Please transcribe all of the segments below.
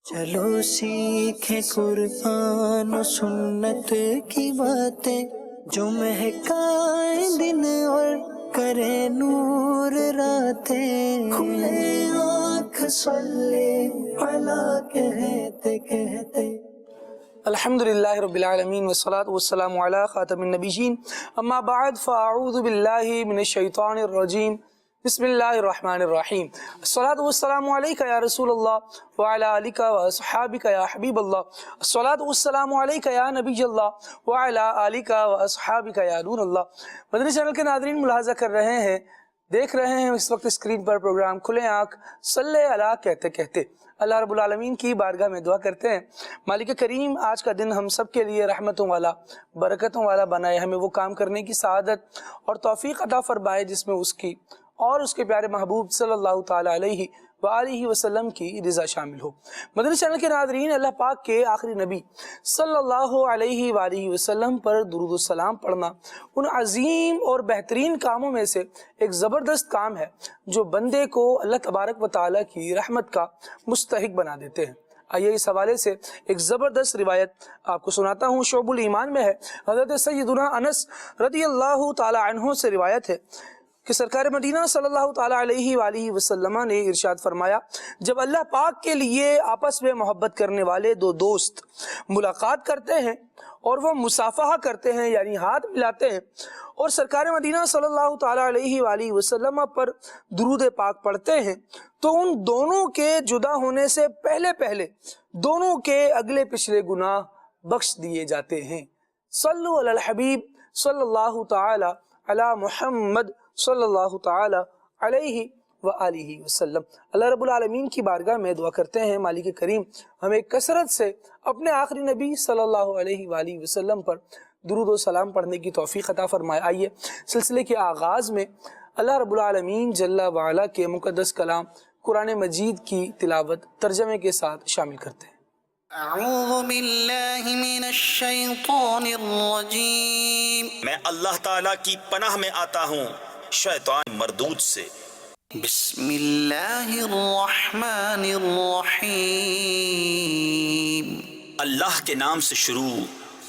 چلو سیکھیں قرآن و سنت کی باتیں جو مہکائیں دن اور کرے نور راتیں. کھلے آنکھ صلی علی کہتے کہتے. الحمدللہ رب العالمین والصلاة والسلام علی خاتم النبیین اما بعد فاعوذ باللہ من الشیطان الرجیم بسم اللہ الرحمن الرحیم. الصلاة والسلام علیکہ یا رسول اللہ وعلی آلکہ واصحابکہ یا حبیب اللہ. الصلاة والسلام علیکہ یا نبی اللہ وعلی آلکہ واصحابکہ یا نور اللہ. مدنی چینل کے ناظرین ملاحظہ کر رہے ہیں، دیکھ رہے ہیں اس وقت اسکرین پر پروگرام کھلے آنکھ صلی علی کہتے کہتے. اللہ رب العالمین کی بارگاہ میں دعا کرتے ہیں مالک کریم آج کا دن ہم سب کے لیے رحمتوں والا برکتوں والا بنائے، ہمیں وہ کام کرنے کی سعادت اور توفیق عطا فرمائے جس میں اس کی اور اس کے پیارے محبوب صلی اللہ تعالیٰ علیہ وآلہ وسلم کی رضا شامل ہو. مدنی چینل کے ناظرین، اللہ پاک کے آخری نبی صلی اللہ علیہ وآلہ وسلم پر درود السلام پڑھنا ان عظیم اور بہترین کاموں میں سے ایک زبردست کام ہے جو بندے کو اللہ تبارک و تعالیٰ کی رحمت کا مستحق بنا دیتے ہیں. آئیے اس حوالے سے ایک زبردست روایت آپ کو سناتا ہوں. شعب الایمان میں ہے، حضرت سیدنا انس رضی اللہ تعالیٰ عنہ سے روایت ہے کہ سرکار مدینہ صلی اللہ تعالیٰ علیہ وآلہ وسلم نے ارشاد فرمایا، جب اللہ پاک کے لیے آپس میں محبت کرنے والے دو دوست ملاقات کرتے ہیں اور وہ مصافحہ کرتے ہیں یعنی ہاتھ ملاتے ہیں اور سرکار مدینہ صلی اللہ تعالیٰ علیہ وآلہ وسلم پر درود پاک پڑھتے ہیں تو ان دونوں کے جدا ہونے سے پہلے دونوں کے اگلے پچھلے گناہ بخش دیے جاتے ہیں. صلو علی الحبیب صلی اللہ تعالیٰ علی محمد صلی اللہ تعالیٰ علیہ وآلہ وسلم. اللہ رب العالمین کی بارگاہ میں دعا کرتے ہیں مالک کریم ہمیں کثرت سے اپنے آخری نبی صلی اللہ علیہ وآلہ وسلم پر درود و سلام پڑھنے کی توفیق عطا فرمائے. آئیے سلسلے کے آغاز میں اللہ رب العالمین جل وعلا کے مقدس کلام قرآن مجید کی تلاوت ترجمے کے ساتھ شامل کرتے ہیں. اعوذ باللہ من الشیطان الرجیم. میں اللہ تعالیٰ کی پناہ میں آتا ہوں شیطان مردود سے. بسم اللہ الرحمن الرحیم. اللہ کے نام سے شروع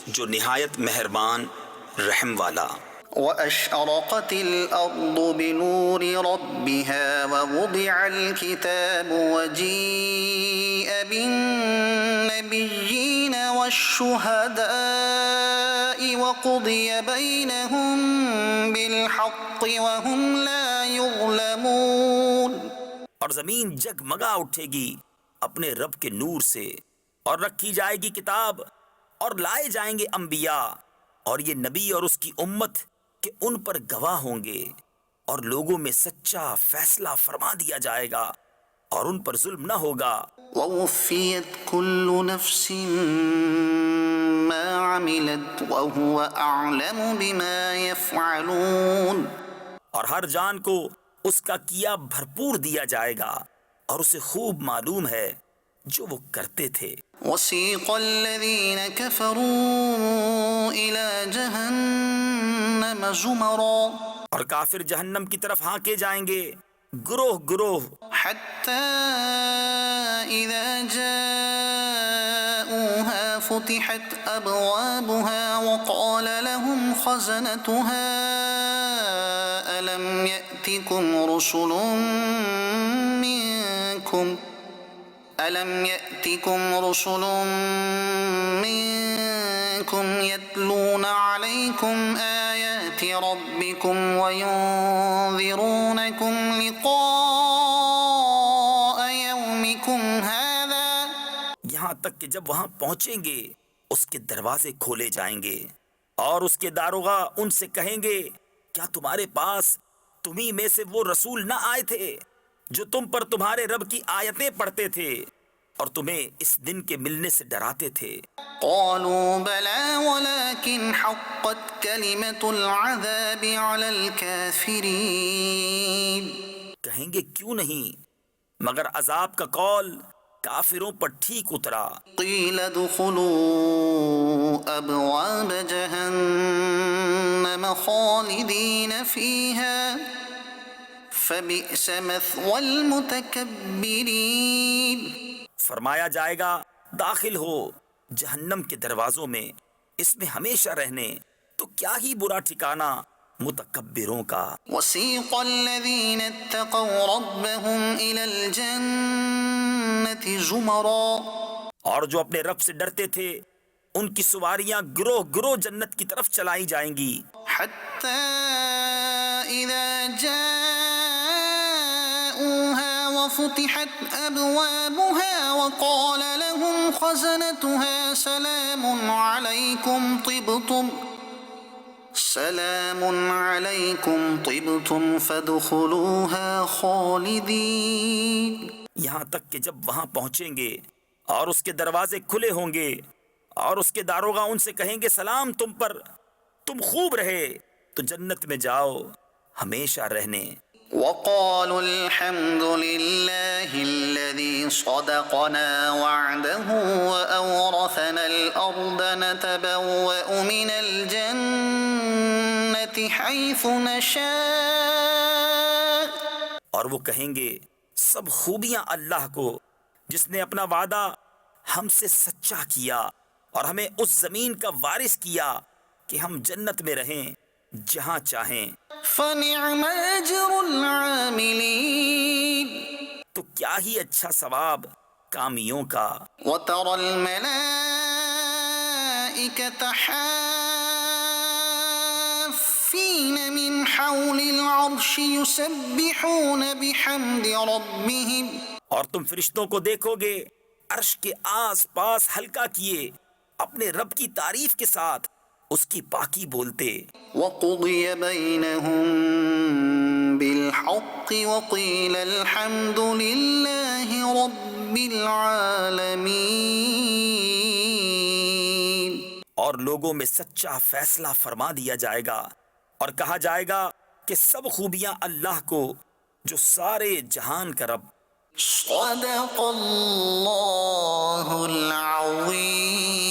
جو نہایت مہربان رحم والا. وَأَشْرَقَتِ الْأَرْضُ بِنُورِ رَبِّهَا وَوُضِعَ الْكِتَابُ وَجِيءَ بِالنَّبِيِّينَ وَالشُّهَدَاءِ وَقُضِيَ بَيْنَهُم بِالْحَقِّ وَهُمْ لَا يُظْلَمُونَ. اور زمین جگمگا اٹھے گی اپنے رب کے نور سے اور رکھی جائے گی کتاب اور لائے جائیں گے انبیاء اور یہ نبی اور اس کی امت کہ ان پر گواہ ہوں گے اور لوگوں میں سچا فیصلہ فرما دیا جائے گا اور ان پر ظلم نہ ہوگا. وَوُفِّيَتْ كُلُّ نَفْسٍ مَا عَمِلَتْ وَهُوَ أَعْلَمُ بِمَا يَفْعَلُونَ. اور ہر جان کو اس کا کیا بھرپور دیا جائے گا اور اسے خوب معلوم ہے جو وہ کرتے تھے. وَسِيقَ الَّذِينَ كَفَرُوا إِلَى جَهَنَّمَ زُمَرًا. اور کافر جہنم کی طرف ہانکے جائیں گے گروہ گروہ. حَتَّى إِذَا جَاءُوهَا فُتِحَتْ أَبْوَابُهَا وَقَالَ لَهُمْ خَزَنَتُهَا أَلَمْ يَأْتِكُمْ رُسُلٌ مِّنكُمْ يَتْلُونَ عَلَيْكُمْ آيَاتِ رَبِّكُمْ وَيُنذِرُونَكُمْ لِقَاءَ يَوْمِكُمْ هَذَا. یہاں تک کہ جب وہاں پہنچیں گے اس کے دروازے کھولے جائیں گے اور اس کے داروغہ ان سے کہیں گے کیا تمہارے پاس تمہیں میں سے وہ رسول نہ آئے تھے جو تم پر تمہارے رب کی آیتیں پڑھتے تھے اور تمہیں اس دن کے ملنے سے ڈراتے تھے. قالوا بلى ولكن حقت كلمة العذاب على الكافرين. کہیں گے کیوں نہیں مگر عذاب کا قول کافروں پر ٹھیک اترا. قيل ادخلوا أبواب جهنم خالدين فيها فبئس مثوى المتكبرين. فرمایا جائے گا داخل ہو جہنم کے دروازوں میں، اس میں ہمیشہ رہنے، تو کیا ہی برا ٹھکانہ متکبروں کا۔ وسيق الذين اتقوا ربهم إلى الجنة زمرا اور جو اپنے رب سے ڈرتے تھے ان کی سواریاں گروہ گروہ جنت کی طرف چلائی جائیں گی، حتى إذا جاءوها وفتحت أبوابها وقال لهم خزنتها سلام عليكم طبتم فادخلوها خالدين۔ یہاں تک کہ جب وہاں پہنچیں گے اور اس کے دروازے کھلے ہوں گے اور اس کے داروغہ ان سے کہیں گے سلام تم پر، تم خوب رہے، تو جنت میں جاؤ ہمیشہ رہنے۔ وقالوا الحمد لله الذي صدقنا وعده وأورثنا الأرض نتبوأ من الجنة حيث نشاء۔ اور وہ کہیں گے سب خوبیاں اللہ کو جس نے اپنا وعدہ ہم سے سچا کیا اور ہمیں اس زمین کا وارث کیا کہ ہم جنت میں رہیں جہاں چاہیں۔ فنعم أجر العاملين۔ تو کیا ہی اچھا ثواب کامیوں کا۔ وترى الملائكة حافين من حول العرش يسبحون بحمد ربهم۔ اور تم فرشتوں کو دیکھو گے عرش کے آس پاس حلقہ کیے اپنے رب کی تعریف کے ساتھ اس کی پاکی بولتے۔ وقضي بينهم بالحق وقيل الحمد لله رب العالمين۔ اور لوگوں میں سچا فیصلہ فرما دیا جائے گا اور کہا جائے گا کہ سب خوبیاں اللہ کو جو سارے جہان کا رب۔ صدق اللہ العظیم۔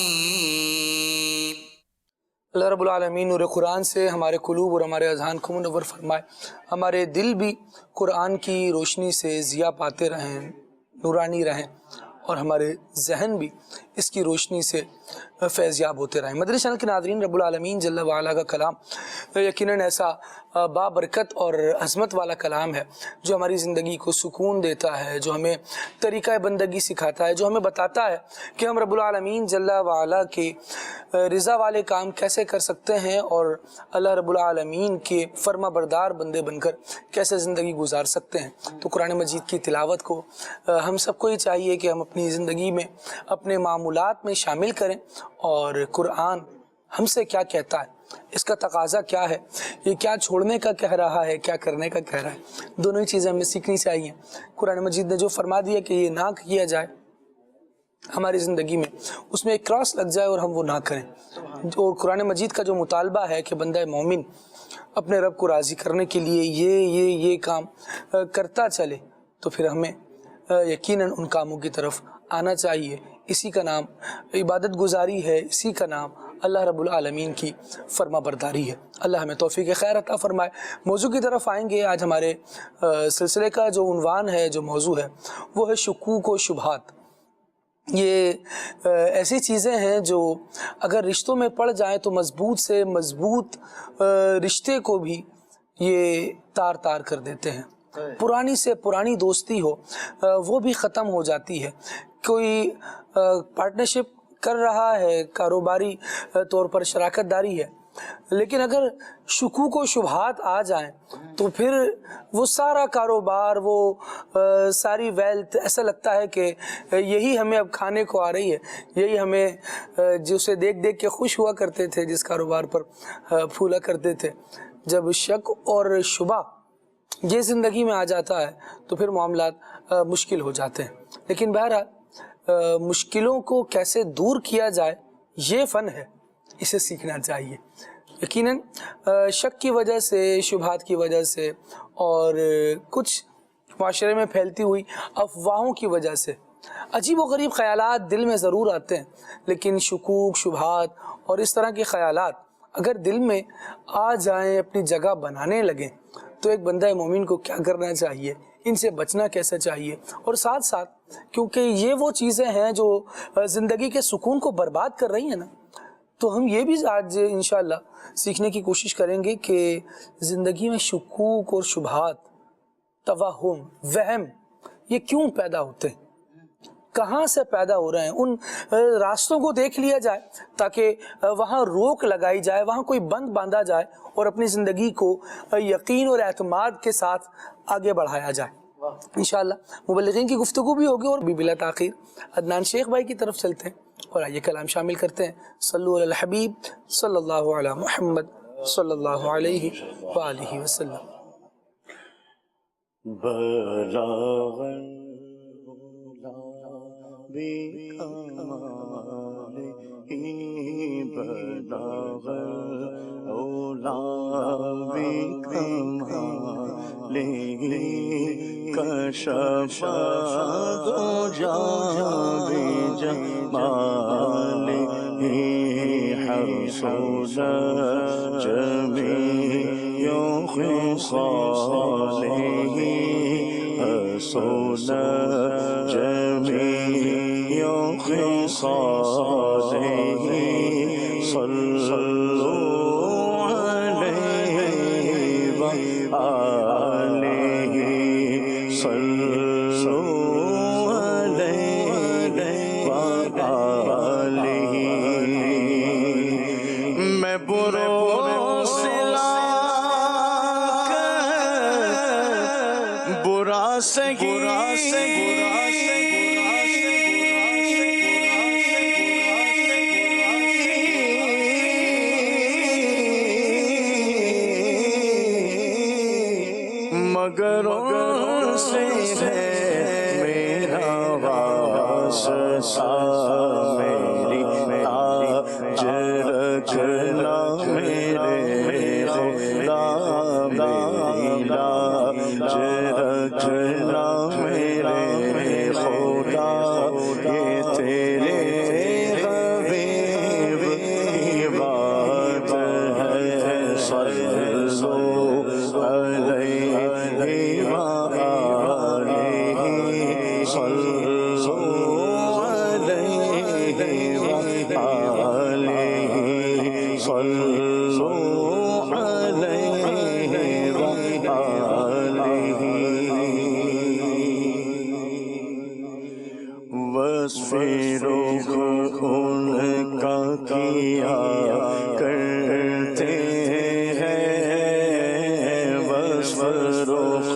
اللہ رب العالمین نور قرآن سے ہمارے قلوب اور ہمارے اذہان کو منور فرمائے، ہمارے دل بھی قرآن کی روشنی سے ضیاء پاتے رہیں، نورانی رہیں، اور ہمارے ذہن بھی اس کی روشنی سے فیضیاب ہوتے رہیں۔ مدنی چینل کے ناظرین، رب العالمین جل وعلا کا کلام یقیناً ایسا بابرکت اور عظمت والا کلام ہے جو ہماری زندگی کو سکون دیتا ہے، جو ہمیں طریقہ بندگی سکھاتا ہے، جو ہمیں بتاتا ہے کہ ہم رب العالمین جل وعلا کے رضا والے کام کیسے کر سکتے ہیں اور اللہ رب العالمین کے فرما بردار بندے بن کر کیسے زندگی گزار سکتے ہیں۔ تو قرآن مجید کی تلاوت کو ہم سب کو ہی چاہیے کہ ہم اپنی زندگی میں اپنے معمولات میں شامل کریں، اور قرآن ہم سے کیا کہتا ہے، اس کا تقاضا کیا ہے، یہ کیا چھوڑنے کا کہہ رہا ہے، کیا کرنے کا کہہ رہا ہے، دونوں ہی چیزیں ہمیں سیکھنی چاہیے۔ قرآن مجید نے جو فرما دیا کہ یہ نہ کیا جائے ہماری زندگی میں، اس میں ایک کراس لگ جائے اور ہم وہ نہ کریں۔ اور قرآن مجید کا جو مطالبہ ہے کہ بندہ مومن اپنے رب کو راضی کرنے کے لیے یہ کام کرتا چلے، تو پھر ہمیں یقیناً ان کاموں کی طرف آنا چاہیے۔ اسی کا نام عبادت گزاری ہے، اسی کا نام اللہ رب العالمین کی فرما برداری ہے۔ اللہ ہمیں توفیق خیر عطا فرمائے۔ موضوع کی طرف آئیں گے۔ آج ہمارے سلسلے کا جو عنوان ہے، جو موضوع ہے، وہ ہے شکوک و شبہات۔ یہ ایسی چیزیں ہیں جو اگر رشتوں میں پڑ جائیں تو مضبوط سے مضبوط رشتے کو بھی یہ تار تار کر دیتے ہیں۔ پرانی سے پرانی دوستی ہو وہ بھی ختم ہو جاتی ہے۔ کوئی پارٹنرشپ کر رہا ہے، کاروباری طور پر شراکت داری ہے، لیکن اگر شکوک و شبہات آ جائیں تو پھر وہ سارا کاروبار، وہ ساری ویلتھ ایسا لگتا ہے کہ یہی ہمیں اب کھانے کو آ رہی ہے، یہی ہمیں جسے دیکھ دیکھ کے خوش ہوا کرتے تھے، جس کاروبار پر پھولا کرتے تھے، جب شک اور شبہ یہ زندگی میں آ جاتا ہے تو پھر معاملات مشکل ہو جاتے ہیں۔ لیکن بہرحال مشکلوں کو کیسے دور کیا جائے یہ فن ہے، اسے سیکھنا چاہیے۔ یقیناً شک کی وجہ سے، شبہات کی وجہ سے، اور کچھ معاشرے میں پھیلتی ہوئی افواہوں کی وجہ سے عجیب و غریب خیالات دل میں ضرور آتے ہیں، لیکن شکوک، شبہات اور اس طرح کے خیالات اگر دل میں آ جائیں، اپنی جگہ بنانے لگیں، تو ایک بندہ مومن کو کیا کرنا چاہیے، ان سے بچنا کیسے چاہیے، اور ساتھ ساتھ کیونکہ یہ وہ چیزیں ہیں جو زندگی کے سکون کو برباد کر رہی ہیں نا. تو ہم یہ بھی آج انشاءاللہ سیکھنے کی کوشش کریں گے کہ زندگی میں شکوک اور شبہات، توہم، وہم یہ کیوں پیدا ہوتے ہیں، کہاں سے پیدا ہو رہے ہیں. ان راستوں کو دیکھ لیا جائے تاکہ وہاں روک لگائی جائے، وہاں کوئی بند باندھا جائے اور اپنی زندگی کو یقین اور اعتماد کے ساتھ آگے بڑھایا جائے. انشاءاللہ مبلغین کی گفتگو بھی ہوگی، اور بلا تاخیر عدنان شیخ بھائی کی طرف چلتے ہیں اور آئیے کلام شامل کرتے ہیں. صلو علی الحبیب صلی اللہ علی محمد صلی اللہ علیہ وآلہ وسلم. بلاغاً بلاغاً اولا بکمالہ کشف الدجی بجمالہ حسن جمیع خصالہ حسن جمیع خصالہ صلو علیہ وآلہ صلو علیہ وآلہ. میں برا سہی مگر ان سے ہے میرا واسطہ، میری تاج رکھنا میرے خدا، میری لاج رکھنا میرے خدا. یہ تیرے حبیب کی بات ہے، صلو علیہ وآلہ صلو علیہ وآلہ صلو علیہ وآلہ. وصف رخ ان کا کیا کرتے ہیں، وصف رخ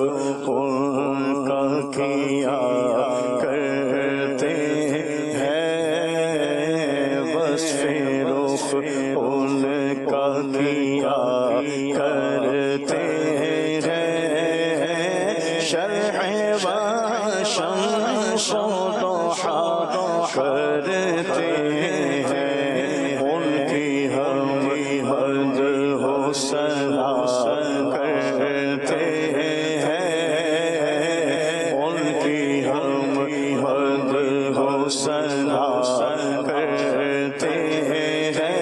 ان کا کیا کرتے ہیں، وصف رخ ان کا کیا کرتے ہیں، شرح و شمس و ضحا کرتے ہیں، ان کی ہم مد و ثنا کرتے ہیں، ان کی ہم مد و ثنا کرتے ہیں،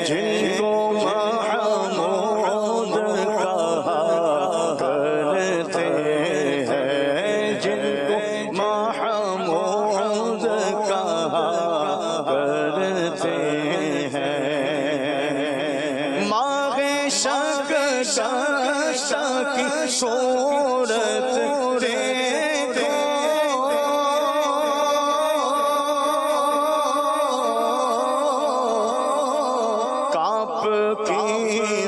جن کو محمود کہا کرتے ہیں، جن کو محمود کہا کرتے ہیں. ماغ شک داشتہ کی صورت دیکھو، کعب کی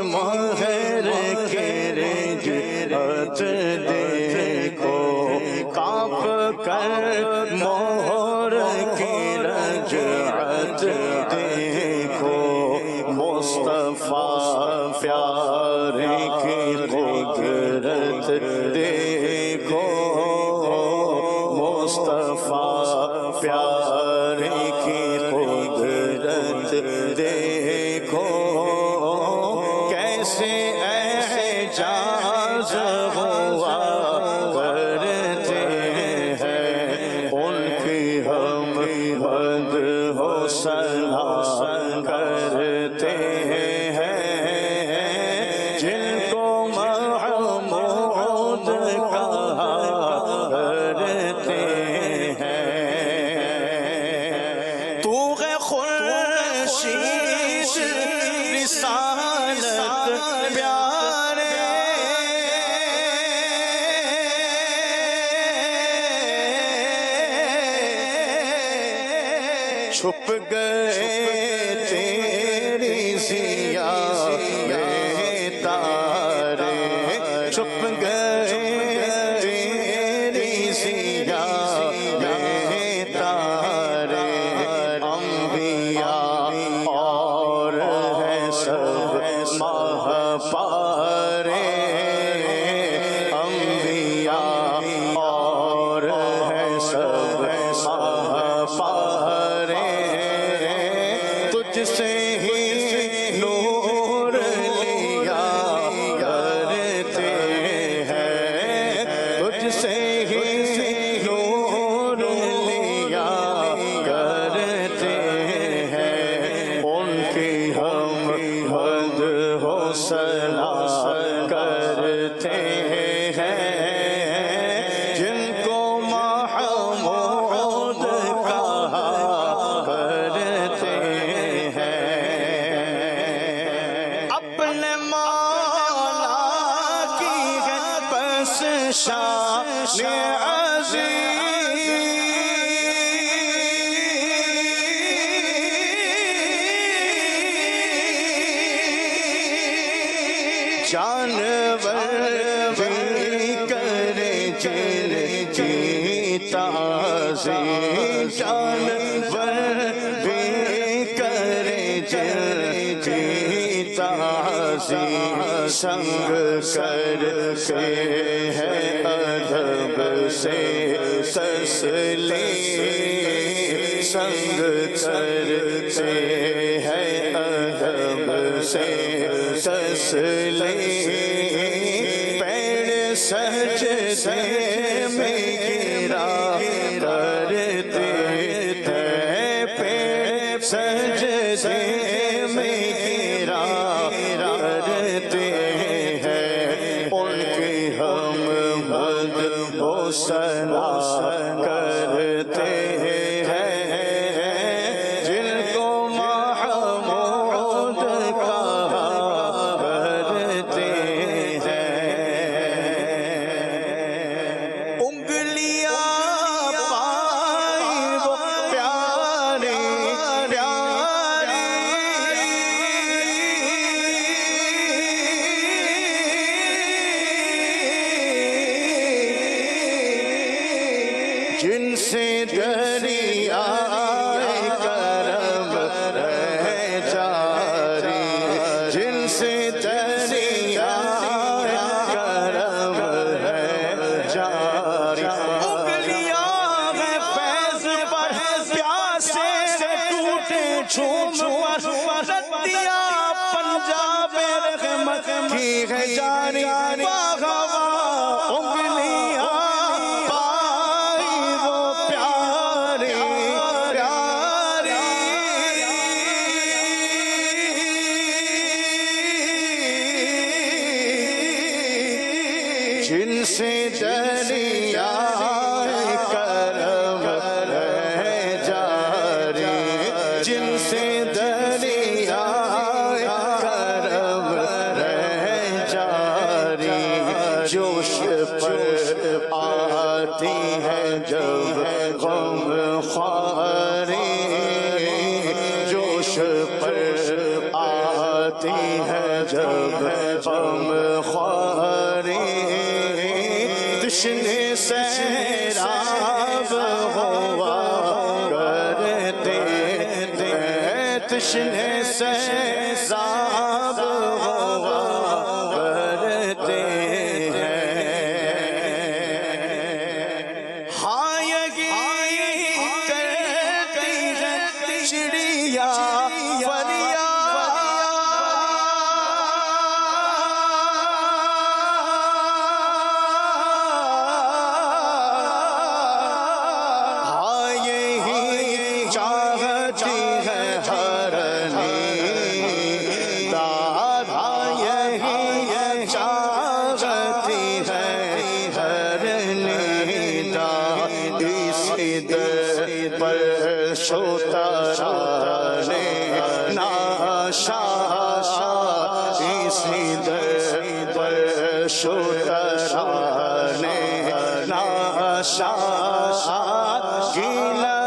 مہر کے رجعت دیکھو، کعب کر مہر کی رجعت دیکھو، مصطفیٰ پیارے کی قدرت دیکھو، مصطفیٰ پیارے کی قدرت دیکھو، کیسے اعجاز ہوا کرتے ہیں، ان کی ہم مد و ثنا کرتے ہیں، جن کو محمود کہا کرتے چھپ گئے تیری ضیاء میں تارے، چھپ گئے تیری ضیاء میں تارے، انبیاء اور ہے سب ماہ پارے، انبیاء اور ہے سب ماہ پارے، تجھ سے ہی نور لیا کرتے ہیں، تجھ سے ہی نور لیا کرتے ہیں، ان کی ہم مدح و ثنا کرتے ہیں، جن کو محمود کہا کرتے ہیں، اپنے مولا کی ہے بس شان جانور بھی کرے جل کی تعظیم، جانور بھی کرے جل کی تعظیم، سنگ کرتے ہیں ادب سے تسلیم، سنگ کرتے ہیں ادب سے تسلیم، پیر سجدے میں گرا کرتے ہیں، پیر سجدے میں گرا کرتے ہیں، ان کی ہم مدح و ثنا کرتے ہیں، جن کو محمود کہا کرتے ہیں، انگلیاں پائی وہ پیاری جن سے دریا کرم ہے جاری، جن سے دریا کرم ہے جاری، انگلیاں ہیں فیض پر پیاسے ٹوٹے جھوم پر، ردیاں پنجاب رحمت کی ہے جاری، باغوا انگلیاں پائی وہ پیاری جن سے دریا کرم ہے جاری، جن سے دریا کرم ہے جاری، جوش پر آتی ہے جب غم خواری، جوش پر آتی ہے جب غم خواری، تشنے سیراب ہوا کرتے ہیں، تشنے سیراب ہوا کرتے ہیں، ہاں یہی کرتی ہے چڑیا پر شوتارا نے ناشا اسی در پر شوتارا نے ناشا گیلا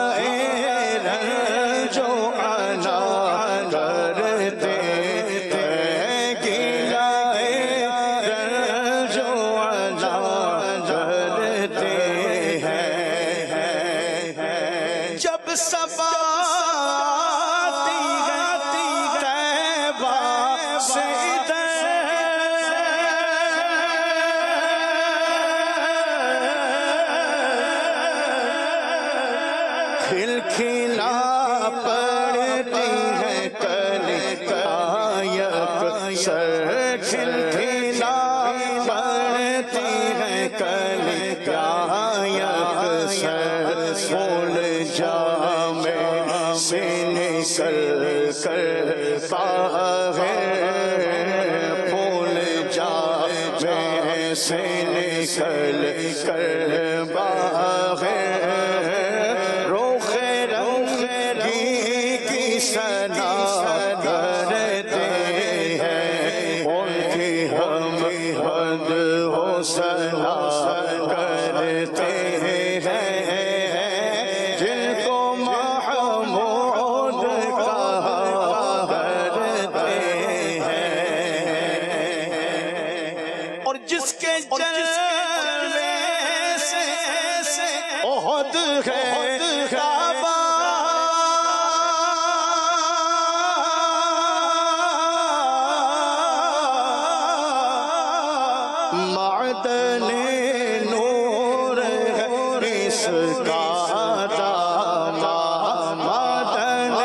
صبا آتی ہے طیبہ سے ادھر کھل کھلا پڑتی ہے کلیایک سر کھل کھلا پڑتی ہے کلیایک سر پھول جامے سے نکل کر باہر پھول جامے سے نکل کر باہر سنا کرتے ہیں ان کی ہم حد ہو سنا کرتے ہیں جن کو محمود کہا کرتے ہیں اور جس کے جلوے سے احد ہے کعبہ معدن نور ہے اس کا دامن معدن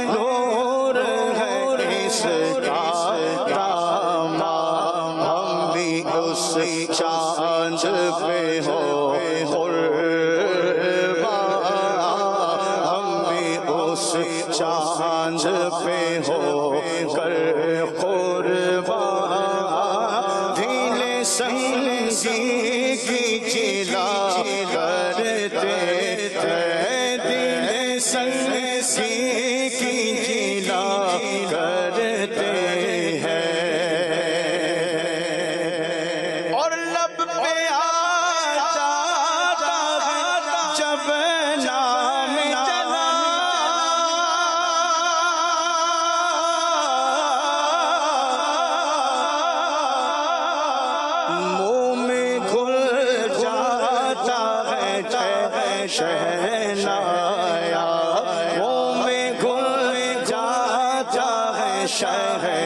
نور ہے اس کا دامن ہم بھی اس چاند پہ ہو قربان ہم بھی اس چاند پہ ہو کر قربان سنگی کی چلا کرتے ہیں دل سنگی کی چلا کرتے ہیں اور لب پہ آ جاتا ہے جب نام چلا شہنایا منہ میں گھل جاتا ہے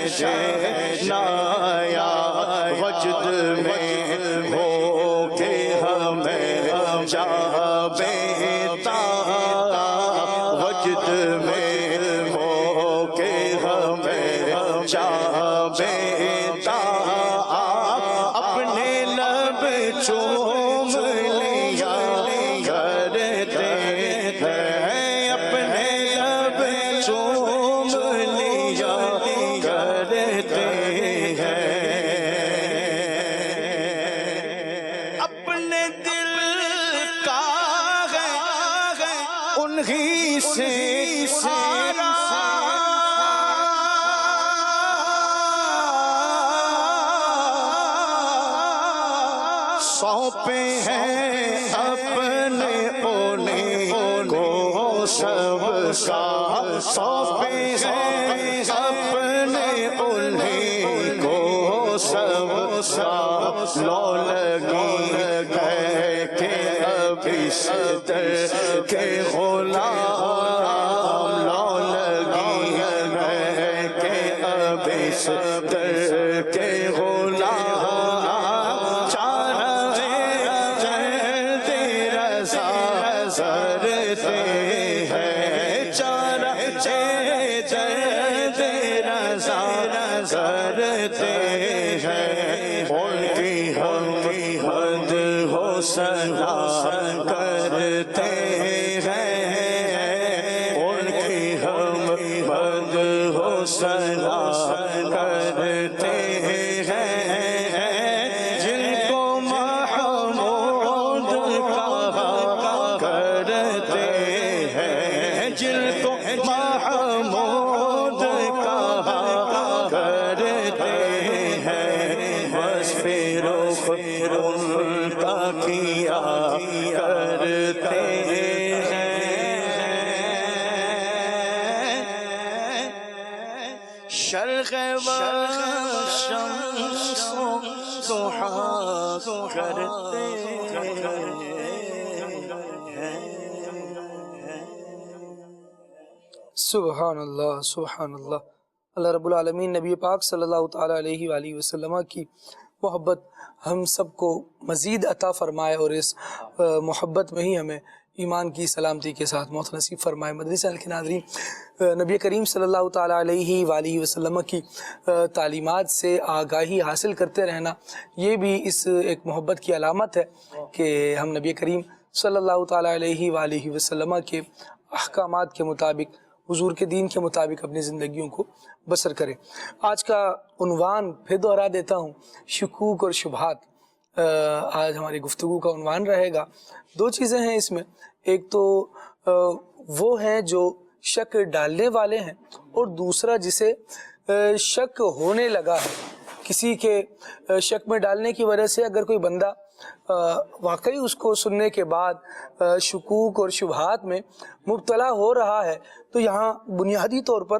شہنایا وجد میں ہو کے ہمیں جا بیتا وجد میں ہو کے ہمیں جا بیتا اپنے لب چوم لیا کرتے ہیں اپنے لب چوم لیا کرتے ہیں اپنے دل کا ہے انہی سے سارا سونپے ہیں اپنے انہیں کو سب کا سونپے ہیں اپنے انہیں کو سب کا لو لگی گئے کہ ابھی صدر کے غلام لو لگی گئے کہ ابھی صدر کے غلام زرتے ہیں چارہ تیرا زرتے ہیں ان کی ہم حد ہو سنا کرتے ہیں ان کی ہم حد ہو سنا کرتے ہیں جن کو محمود کہا کرتے ہیں جن کو محمود کہا کرتے ہیں بس فروخ ان کا کیا کرتے ہیں شرق و شمس ضحا کرتے ہیں سبحان اللہ سبحان اللہ. اللہ رب العالمین نبی پاک صلی اللہ تعالیٰ علیہ وآلہ وسلم کی محبت ہم سب کو مزید عطا فرمائے اور اس محبت میں ہی ہمیں ایمان کی سلامتی کے ساتھ موت نصیب فرمائے. مدنی چینل کے ناظرین، نبی کریم صلی اللہ تعالیٰ علیہ وآلہ وسلم کی تعلیمات سے آگاہی حاصل کرتے رہنا یہ بھی اس ایک محبت کی علامت ہے کہ ہم نبی کریم صلی اللہ تعالیٰ علیہ وآلہ وسلم کے احکامات کے مطابق، حضور کے دین کے مطابق اپنی زندگیوں کو بسر کریں. آج کا عنوان پھر دوہرا دیتا ہوں، شکوک اور شبہات. آج ہماری گفتگو کا عنوان رہے گا. دو چیزیں ہیں اس میں، ایک تو وہ ہیں جو شک ڈالنے والے ہیں، اور دوسرا جسے شک ہونے لگا ہے. کسی کے شک میں ڈالنے کی وجہ سے اگر کوئی بندہ واقعی اس کو سننے کے بعد شکوک اور شبہات میں مبتلا ہو رہا ہے، تو یہاں بنیادی طور پر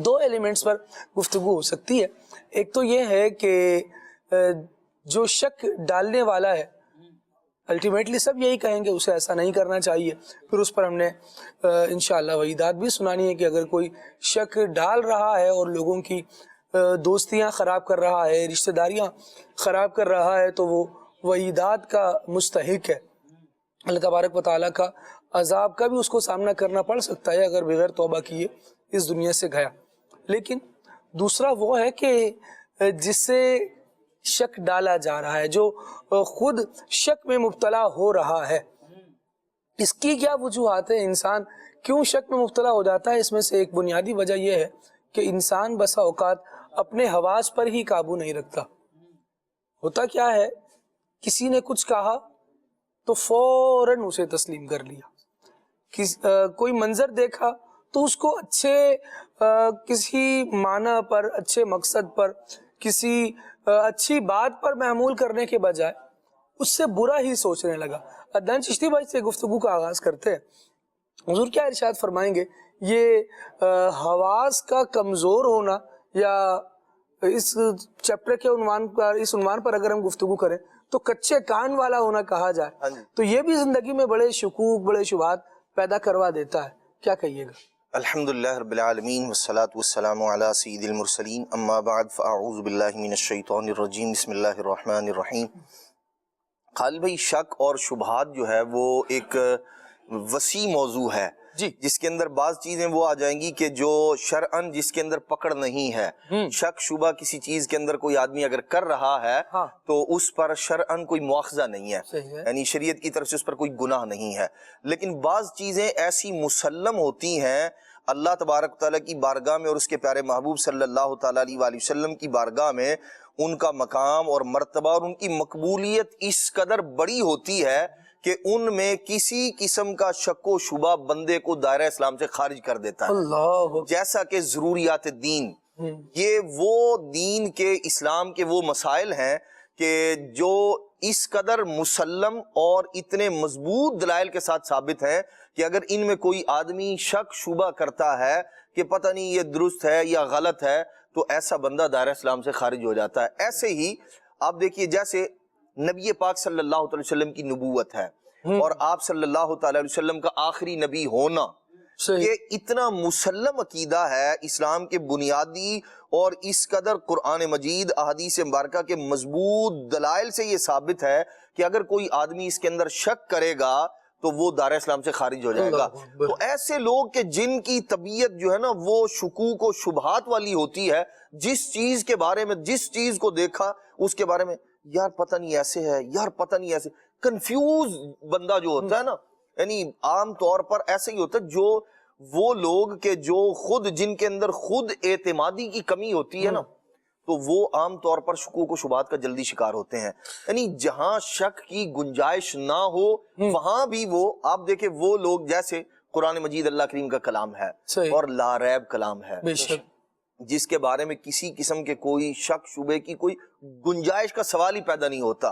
دو ایلیمنٹس پر گفتگو ہو سکتی ہے. ایک تو یہ ہے کہ جو شک ڈالنے والا ہے الٹیمیٹلی سب یہی کہیں گے اسے ایسا نہیں کرنا چاہیے. پھر اس پر ہم نے انشاءاللہ وعیدات بھی سنانی ہے کہ اگر کوئی شک ڈال رہا ہے اور لوگوں کی دوستیاں خراب کر رہا ہے، رشتہ داریاں خراب کر رہا ہے، تو وہ وعیدات کا مستحق ہے. اللہ تبارک و تعالیٰ کا عذاب کا بھی اس کو سامنا کرنا پڑ سکتا ہے اگر بغیر توبہ کیے اس دنیا سے گیا. لیکن دوسرا وہ ہے کہ جس سے شک ڈالا جا رہا ہے، جو خود شک میں مبتلا ہو رہا ہے، اس کی کیا وجوہات ہیں؟ انسان کیوں شک میں مبتلا ہو جاتا ہے؟ اس میں سے ایک بنیادی وجہ یہ ہے کہ انسان بسا اوقات اپنے حواس پر ہی قابو نہیں رکھتا. ہوتا کیا ہے، کسی نے کچھ کہا تو فوراً اسے تسلیم کر لیا. کوئی منظر دیکھا تو اس کو اچھے کسی معنی پر، اچھے مقصد پر، کسی اچھی بات پر محمول کرنے کے بجائے اس سے برا ہی سوچنے لگا. عدنان چشتی بھائی سے گفتگو کا آغاز کرتے ہیں. حضور کیا ارشاد فرمائیں گے؟ یہ حواس کا کمزور ہونا، یا اس چیپٹر کے عنوان پر، اس عنوان پر اگر ہم گفتگو کریں تو کچے کان والا ہونا کہا جائے، تو یہ بھی زندگی میں بڑے شکوک، بڑے شبہات پیدا کروا دیتا ہے. کیا کہیے گا؟ الحمدللہ رب العالمین والصلاة والسلام علی سید المرسلین، اما بعد فاعوذ باللہ من الشیطان الرجیم، بسم اللہ الرحمن الرحیم. خالد بھائی، شک اور شبہات جو ہے وہ ایک وسیع موضوع ہے جی، جس کے اندر بعض چیزیں وہ آ جائیں گی کہ جو شرعن جس کے اندر پکڑ نہیں ہے. شک شبہ کسی چیز کے اندر کوئی آدمی اگر کر رہا ہے تو اس پر شرعن کوئی مواخذہ نہیں ہے، یعنی شریعت کی طرف سے اس پر کوئی گناہ نہیں ہے. لیکن بعض چیزیں ایسی مسلم ہوتی ہیں اللہ تبارک تعالیٰ کی بارگاہ میں اور اس کے پیارے محبوب صلی اللہ تعالیٰ علیہ وآلہ وسلم کی بارگاہ میں ان کا مقام اور مرتبہ اور ان کی مقبولیت اس قدر بڑی ہوتی ہے کہ ان میں کسی قسم کا شک و شبہ بندے کو دائرہ اسلام سے خارج کر دیتا ہے. اللہ، جیسا کہ ضروریات دین، یہ وہ دین کے، اسلام کے وہ مسائل ہیں کہ جو اس قدر مسلم اور اتنے مضبوط دلائل کے ساتھ ثابت ہیں کہ اگر ان میں کوئی آدمی شک شبہ کرتا ہے کہ پتہ نہیں یہ درست ہے یا غلط ہے، تو ایسا بندہ دائرہ اسلام سے خارج ہو جاتا ہے. ایسے ہی آپ دیکھیے، جیسے نبی پاک صلی اللہ علیہ وسلم کی نبوت ہے اور آپ صلی اللہ تعالی علیہ وسلم کا آخری نبی ہونا، یہ اتنا مسلم عقیدہ ہے اسلام کے بنیادی، اور اس قدر قرآن مجید، احادیث مبارکہ کے مضبوط دلائل سے یہ ثابت ہے کہ اگر کوئی آدمی اس کے اندر شک کرے گا تو وہ دار اسلام سے خارج ہو جائے گا. تو ایسے لوگ کہ جن کی طبیعت جو ہے نا وہ شکوک و شبہات والی ہوتی ہے، جس چیز کے بارے میں، جس چیز کو دیکھا اس کے بارے میں یار پتہ نہیں ایسے ہے، یار پتہ نہیں ایسے، کنفیوز بندہ جو ہوتا ہے نا، یعنی عام طور پر ایسے ہی ہوتا ہے جو وہ لوگ کہ جو خود، جن کے اندر خود اعتمادی کی کمی ہوتی ہے نا، تو وہ عام طور پر شکوک و شبہات کا جلدی شکار ہوتے ہیں. یعنی جہاں شک کی گنجائش نہ ہو وہاں بھی وہ، آپ دیکھیں وہ لوگ، جیسے قرآن مجید اللہ کریم کا کلام ہے اور لا ریب کلام ہے، جس کے بارے میں کسی قسم کے کوئی شک شبے کی کوئی گنجائش کا سوال ہی پیدا نہیں ہوتا.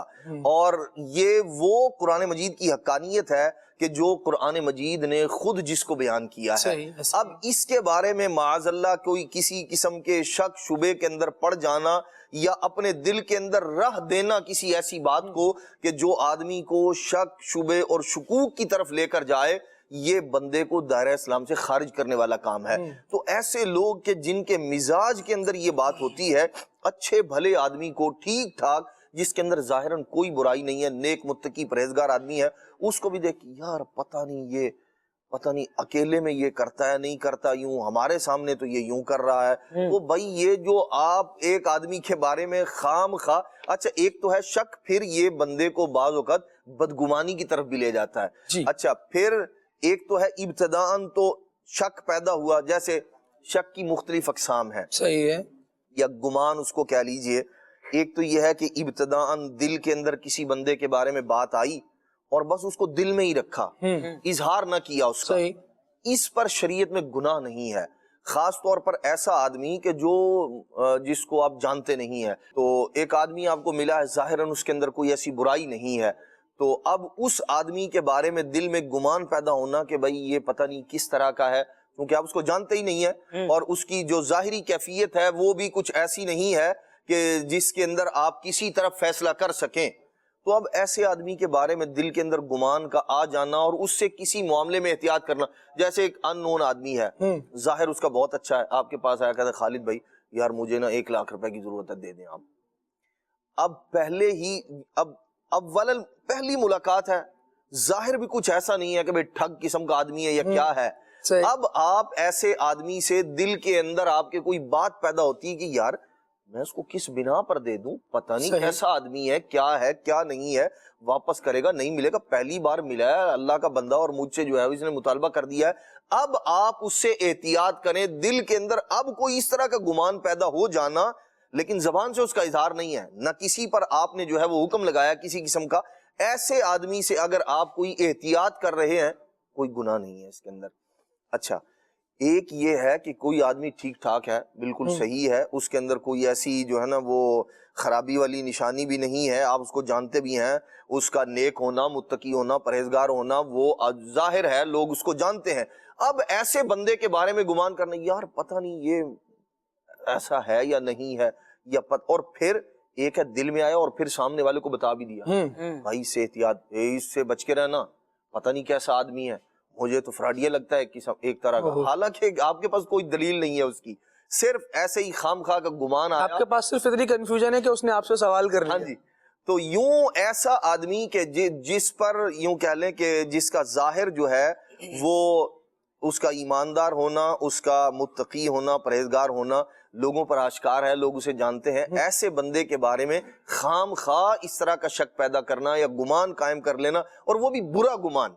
اور یہ وہ قرآن مجید کی حقانیت ہے کہ جو قرآن مجید نے خود جس کو بیان کیا ہے. اب اس کے بارے میں معاذ اللہ کوئی کسی قسم کے شک شبے کے اندر پڑ جانا یا اپنے دل کے اندر رہ دینا کسی ایسی بات کو کہ جو آدمی کو شک شبے اور شکوک کی طرف لے کر جائے، یہ بندے کو دائرہ اسلام سے خارج کرنے والا کام ہے۔ تو ایسے لوگ کہ جن کے مزاج کے اندر یہ بات ہوتی ہے، اچھے بھلے آدمی کو ٹھیک ٹھاک جس کے اندر ظاہراً کوئی برائی نہیں ہے، نیک متقی پرہیزگار آدمی ہے، اس کو بھی دیکھ یار پتہ نہیں اکیلے میں یہ کرتا ہے نہیں کرتا، یوں ہمارے سامنے تو یہ یوں کر رہا ہے۔ تو بھائی یہ جو آپ ایک آدمی کے بارے میں خام خواہ، اچھا ایک تو ہے شک، پھر یہ بندے کو بعض اوقات بدگمانی کی طرف بھی لے جاتا ہے۔ اچھا پھر ایک تو ہے ابتداءً تو شک پیدا ہوا، جیسے شک کی مختلف اقسام ہیں، صحیح ہے، یا گمان اس کو کہہ لیجئے۔ ایک تو یہ ہے کہ ابتداءً دل کے اندر کسی بندے کے بارے میں بات آئی اور بس اس کو دل میں ہی رکھا، اظہار نہ کیا اس کا، اس پر شریعت میں گناہ نہیں ہے۔ خاص طور پر ایسا آدمی کہ جس کو آپ جانتے نہیں ہیں، تو ایک آدمی آپ کو ملا ہے، ظاہراً اس کے اندر کوئی ایسی برائی نہیں ہے، تو اب اس آدمی کے بارے میں دل میں گمان پیدا ہونا کہ بھائی یہ پتہ نہیں کس طرح کا ہے، کیونکہ آپ اس کو جانتے ہی نہیں ہیں، اور اس کی جو ظاہری کیفیت ہے وہ بھی کچھ ایسی نہیں ہے کہ جس کے اندر آپ کسی طرف فیصلہ کر سکیں۔ تو اب ایسے آدمی کے بارے میں دل کے اندر گمان کا آ جانا اور اس سے کسی معاملے میں احتیاط کرنا، جیسے ایک ان نون آدمی ہے، ظاہر اس کا بہت اچھا ہے، آپ کے پاس آیا کہتا ہے خالد بھائی یار مجھے نا 1 لاکھ روپے کی ضرورت ہے، دے دیں آپ۔ اب پہلے ہی پہلی ملاقات ہے، ظاہر بھی کچھ ایسا نہیں ہے کہ بھئی ٹھگ قسم کا آدمی ہے یا کیا ہے۔ اب آپ ایسے آدمی سے دل کے اندر آپ کے کوئی بات پیدا ہوتی ہے کہ یار میں اس کو کس بنا پر دے دوں، پتہ نہیں کیسا آدمی ہے کیا نہیں ہے، واپس کرے گا نہیں ملے گا، پہلی بار ملا ہے اللہ کا بندہ اور مجھ سے جو ہے اس نے مطالبہ کر دیا ہے۔ اب آپ اس سے احتیاط کریں، دل کے اندر اب کوئی اس طرح کا گمان پیدا ہو جانا، لیکن زبان سے اس کا اظہار نہیں ہے، نہ کسی پر آپ نے جو ہے وہ حکم لگایا کسی قسم کا، ایسے آدمی سے اگر آپ کوئی احتیاط کر رہے ہیں کوئی گناہ نہیں ہے اس کے اندر۔ اچھا ایک یہ ہے کہ کوئی آدمی ٹھیک ٹھاک ہے، بالکل صحیح ہے، اس کے اندر کوئی ایسی جو ہے نا وہ خرابی والی نشانی بھی نہیں ہے، آپ اس کو جانتے بھی ہیں، اس کا نیک ہونا، متقی ہونا، پرہیزگار ہونا وہ ظاہر ہے، لوگ اس کو جانتے ہیں۔ اب ایسے بندے کے بارے میں گمان کرنا یار پتہ نہیں یہ ایسا ہے یا نہیں ہے، اور پھر ایک ہے دل میں آیا اور پھر سامنے والے کو بتا بھی دیا، بھائی سے احتیاط، اس سے بچ کے رہنا، پتہ نہیں کیسا آدمی ہے، مجھے تو فراڈیا لگتا ہے ایک طرح کا، حالانکہ آپ کے پاس کوئی دلیل نہیں ہے اس کی، صرف ایسے ہی خام خواہ کا گمان آیا، آپ کے پاس صرف اتنی کنفیوژن ہے کہ اس نے آپ سے سوال کر لیا۔ ہاں جی، تو یوں ایسا آدمی کہ جس پر یوں کہہ لیں کہ جس کا ظاہر جو ہے وہ اس کا ایماندار ہونا، اس کا متقی ہونا، پرہیزگار ہونا لوگوں پر آشکار ہے، لوگ اسے جانتے ہیں، ایسے بندے کے بارے میں خام خواہ اس طرح کا شک پیدا کرنا یا گمان قائم کر لینا، اور وہ بھی برا گمان،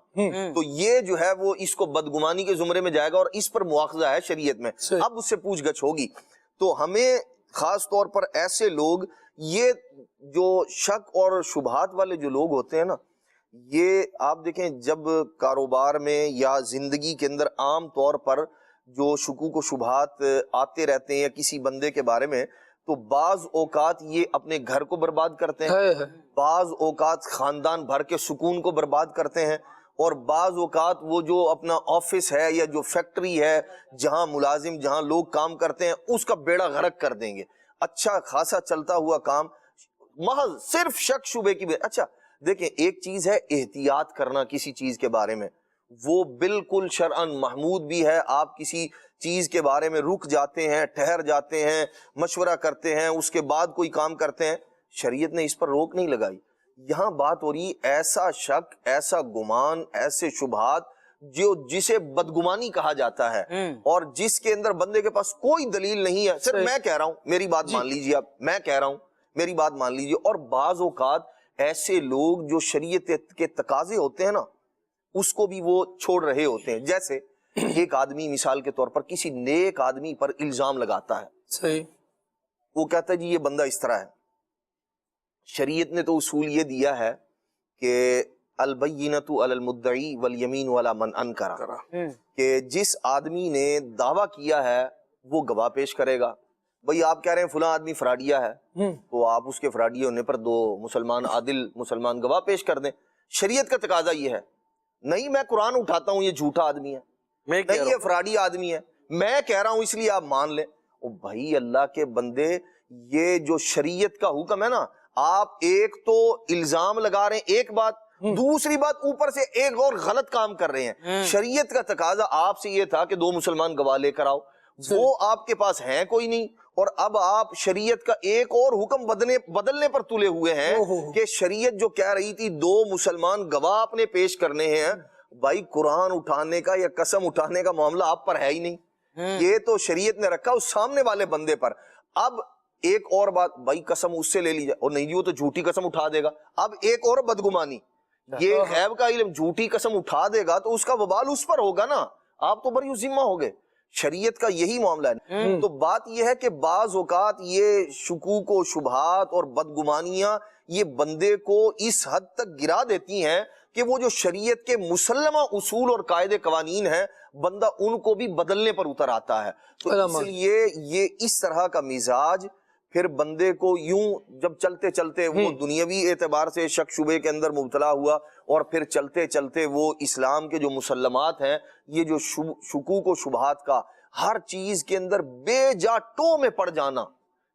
تو یہ جو ہے وہ اس کو بدگمانی کے زمرے میں جائے گا اور اس پر مواخذہ ہے شریعت میں، اب اس سے پوچھ گچھ ہوگی۔ تو ہمیں خاص طور پر ایسے لوگ، یہ جو شک اور شبہات والے جو لوگ ہوتے ہیں نا، یہ آپ دیکھیں جب کاروبار میں یا زندگی کے اندر عام طور پر جو شکوک و شبہات آتے رہتے ہیں یا کسی بندے کے بارے میں، تو بعض اوقات یہ اپنے گھر کو برباد کرتے ہیں، بعض اوقات خاندان بھر کے سکون کو برباد کرتے ہیں، اور بعض اوقات وہ جو اپنا آفس ہے یا جو فیکٹری ہے جہاں ملازم جہاں لوگ کام کرتے ہیں اس کا بیڑا غرق کر دیں گے، اچھا خاصا چلتا ہوا کام محض صرف شک شبے کی اچھا دیکھیں ایک چیز ہے احتیاط کرنا کسی چیز کے بارے میں، وہ بالکل شرعاً محمود بھی ہے، آپ کسی چیز کے بارے میں رک جاتے ہیں، ٹھہر جاتے ہیں، مشورہ کرتے ہیں، اس کے بعد کوئی کام کرتے ہیں، شریعت نے اس پر روک نہیں لگائی۔ یہاں بات ہو رہی ایسا شک، ایسا گمان، ایسے شبہات جسے بدگمانی کہا جاتا ہے اور جس کے اندر بندے کے پاس کوئی دلیل نہیں ہے، صرف میں کہہ رہا ہوں میری بات مان لیجیے، آپ میں کہہ رہا ہوں میری بات مان لیجیے، اور بعض اوقات ایسے لوگ جو شریعت کے تقاضے ہوتے ہیں نا اس کو بھی وہ چھوڑ رہے ہوتے ہیں، جیسے ایک آدمی مثال کے طور پر کسی نیک آدمی پر الزام لگاتا ہے، صحیح، وہ کہتا ہے جی یہ بندہ اس طرح ہے، شریعت نے تو اصول یہ دیا ہے کہ البینۃ علی المدعی والیمین علی من انکر، کہ جس آدمی نے دعویٰ کیا ہے وہ گواہ پیش کرے گا۔ بھئی آپ کہہ رہے ہیں فلاں آدمی فراڈیا ہے، تو آپ اس کے فراڈی ہونے پر 2 مسلمان عادل مسلمان گواہ پیش کر دیں۔ شریعت کا تقاضا یہ ہے، نہیں میں قرآن اٹھاتا ہوں یہ جھوٹا آدمی ہے، نہیں یہ فراڈی آدمی ہے، میں کہہ رہا ہوں اس لیے آپ مان لیں۔ او بھائی اللہ کے بندے، یہ جو شریعت کا حکم ہے نا، آپ ایک تو الزام لگا رہے ہیں ایک بات، دوسری بات اوپر سے ایک اور غلط کام کر رہے ہیں. شریعت کا تقاضا آپ سے یہ تھا کہ 2 مسلمان گواہ لے کر آؤ، وہ آپ کے پاس ہیں کوئی نہیں، اور اب آپ شریعت کا ایک اور حکم بدلنے پر تلے ہوئے ہیں کہ شریعت جو کہہ رہی تھی 2 مسلمان گواہ اپنے پیش کرنے ہیں، بھائی قرآن اٹھانے کا یا قسم اٹھانے کا معاملہ آپ پر ہے ہی نہیں، یہ تو شریعت نے رکھا اس سامنے والے بندے پر. اب ایک اور بات، بھائی قسم اس سے لے لی جائے، اور نہیں جی وہ تو جھوٹی قسم اٹھا دے گا. اب ایک اور بدگمانی، یہ غیب کا علم، جھوٹی قسم اٹھا دے گا تو اس کا وبال اس پر ہوگا نا، آپ تو بری ذمہ ہو گئے. شریعت کا یہی معاملہ ہے. تو بات یہ ہے کہ بعض اوقات یہ شکوک و شبہات اور بدگمانیاں یہ بندے کو اس حد تک گرا دیتی ہیں کہ وہ جو شریعت کے مسلمہ اصول اور قاعدے قوانین ہیں بندہ ان کو بھی بدلنے پر اتر آتا ہے. تو اس لیے یہ اس طرح کا مزاج پھر بندے کو یوں جب چلتے چلتے وہ دنیاوی اعتبار سے شک شبے کے اندر مبتلا ہوا، اور پھر چلتے چلتے وہ اسلام کے جو مسلمات ہیں، یہ جو شکوک و شبہات کا ہر چیز کے اندر بے جا ٹو میں پڑ جانا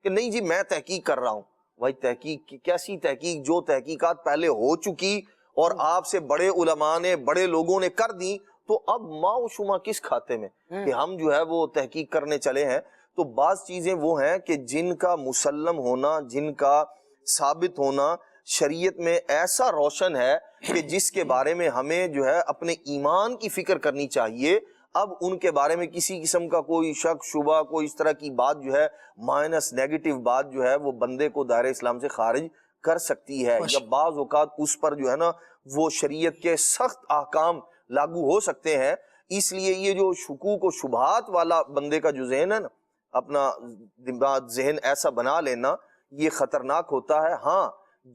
کہ نہیں جی میں تحقیق کر رہا ہوں. بھائی تحقیق کیسی تحقیق؟ جو تحقیقات پہلے ہو چکی اور آپ سے بڑے علماء نے بڑے لوگوں نے کر دی، تو اب ماں و شما کس کھاتے میں کہ ہم جو ہے وہ تحقیق کرنے چلے ہیں. تو بعض چیزیں وہ ہیں کہ جن کا مسلم ہونا، جن کا ثابت ہونا شریعت میں ایسا روشن ہے کہ جس کے بارے میں ہمیں جو ہے اپنے ایمان کی فکر کرنی چاہیے. اب ان کے بارے میں کسی قسم کا کوئی شک شبہ، کوئی اس طرح کی بات جو ہے مائنس نیگیٹو بات جو ہے وہ بندے کو دائرہ اسلام سے خارج کر سکتی ہے، یا بعض اوقات اس پر جو ہے نا وہ شریعت کے سخت احکام لاگو ہو سکتے ہیں. اس لیے یہ جو شکوک و شبہات والا بندے کا جو ذہن ہے نا، اپنا ذہن ایسا بنا لینا، یہ خطرناک ہوتا ہے. ہاں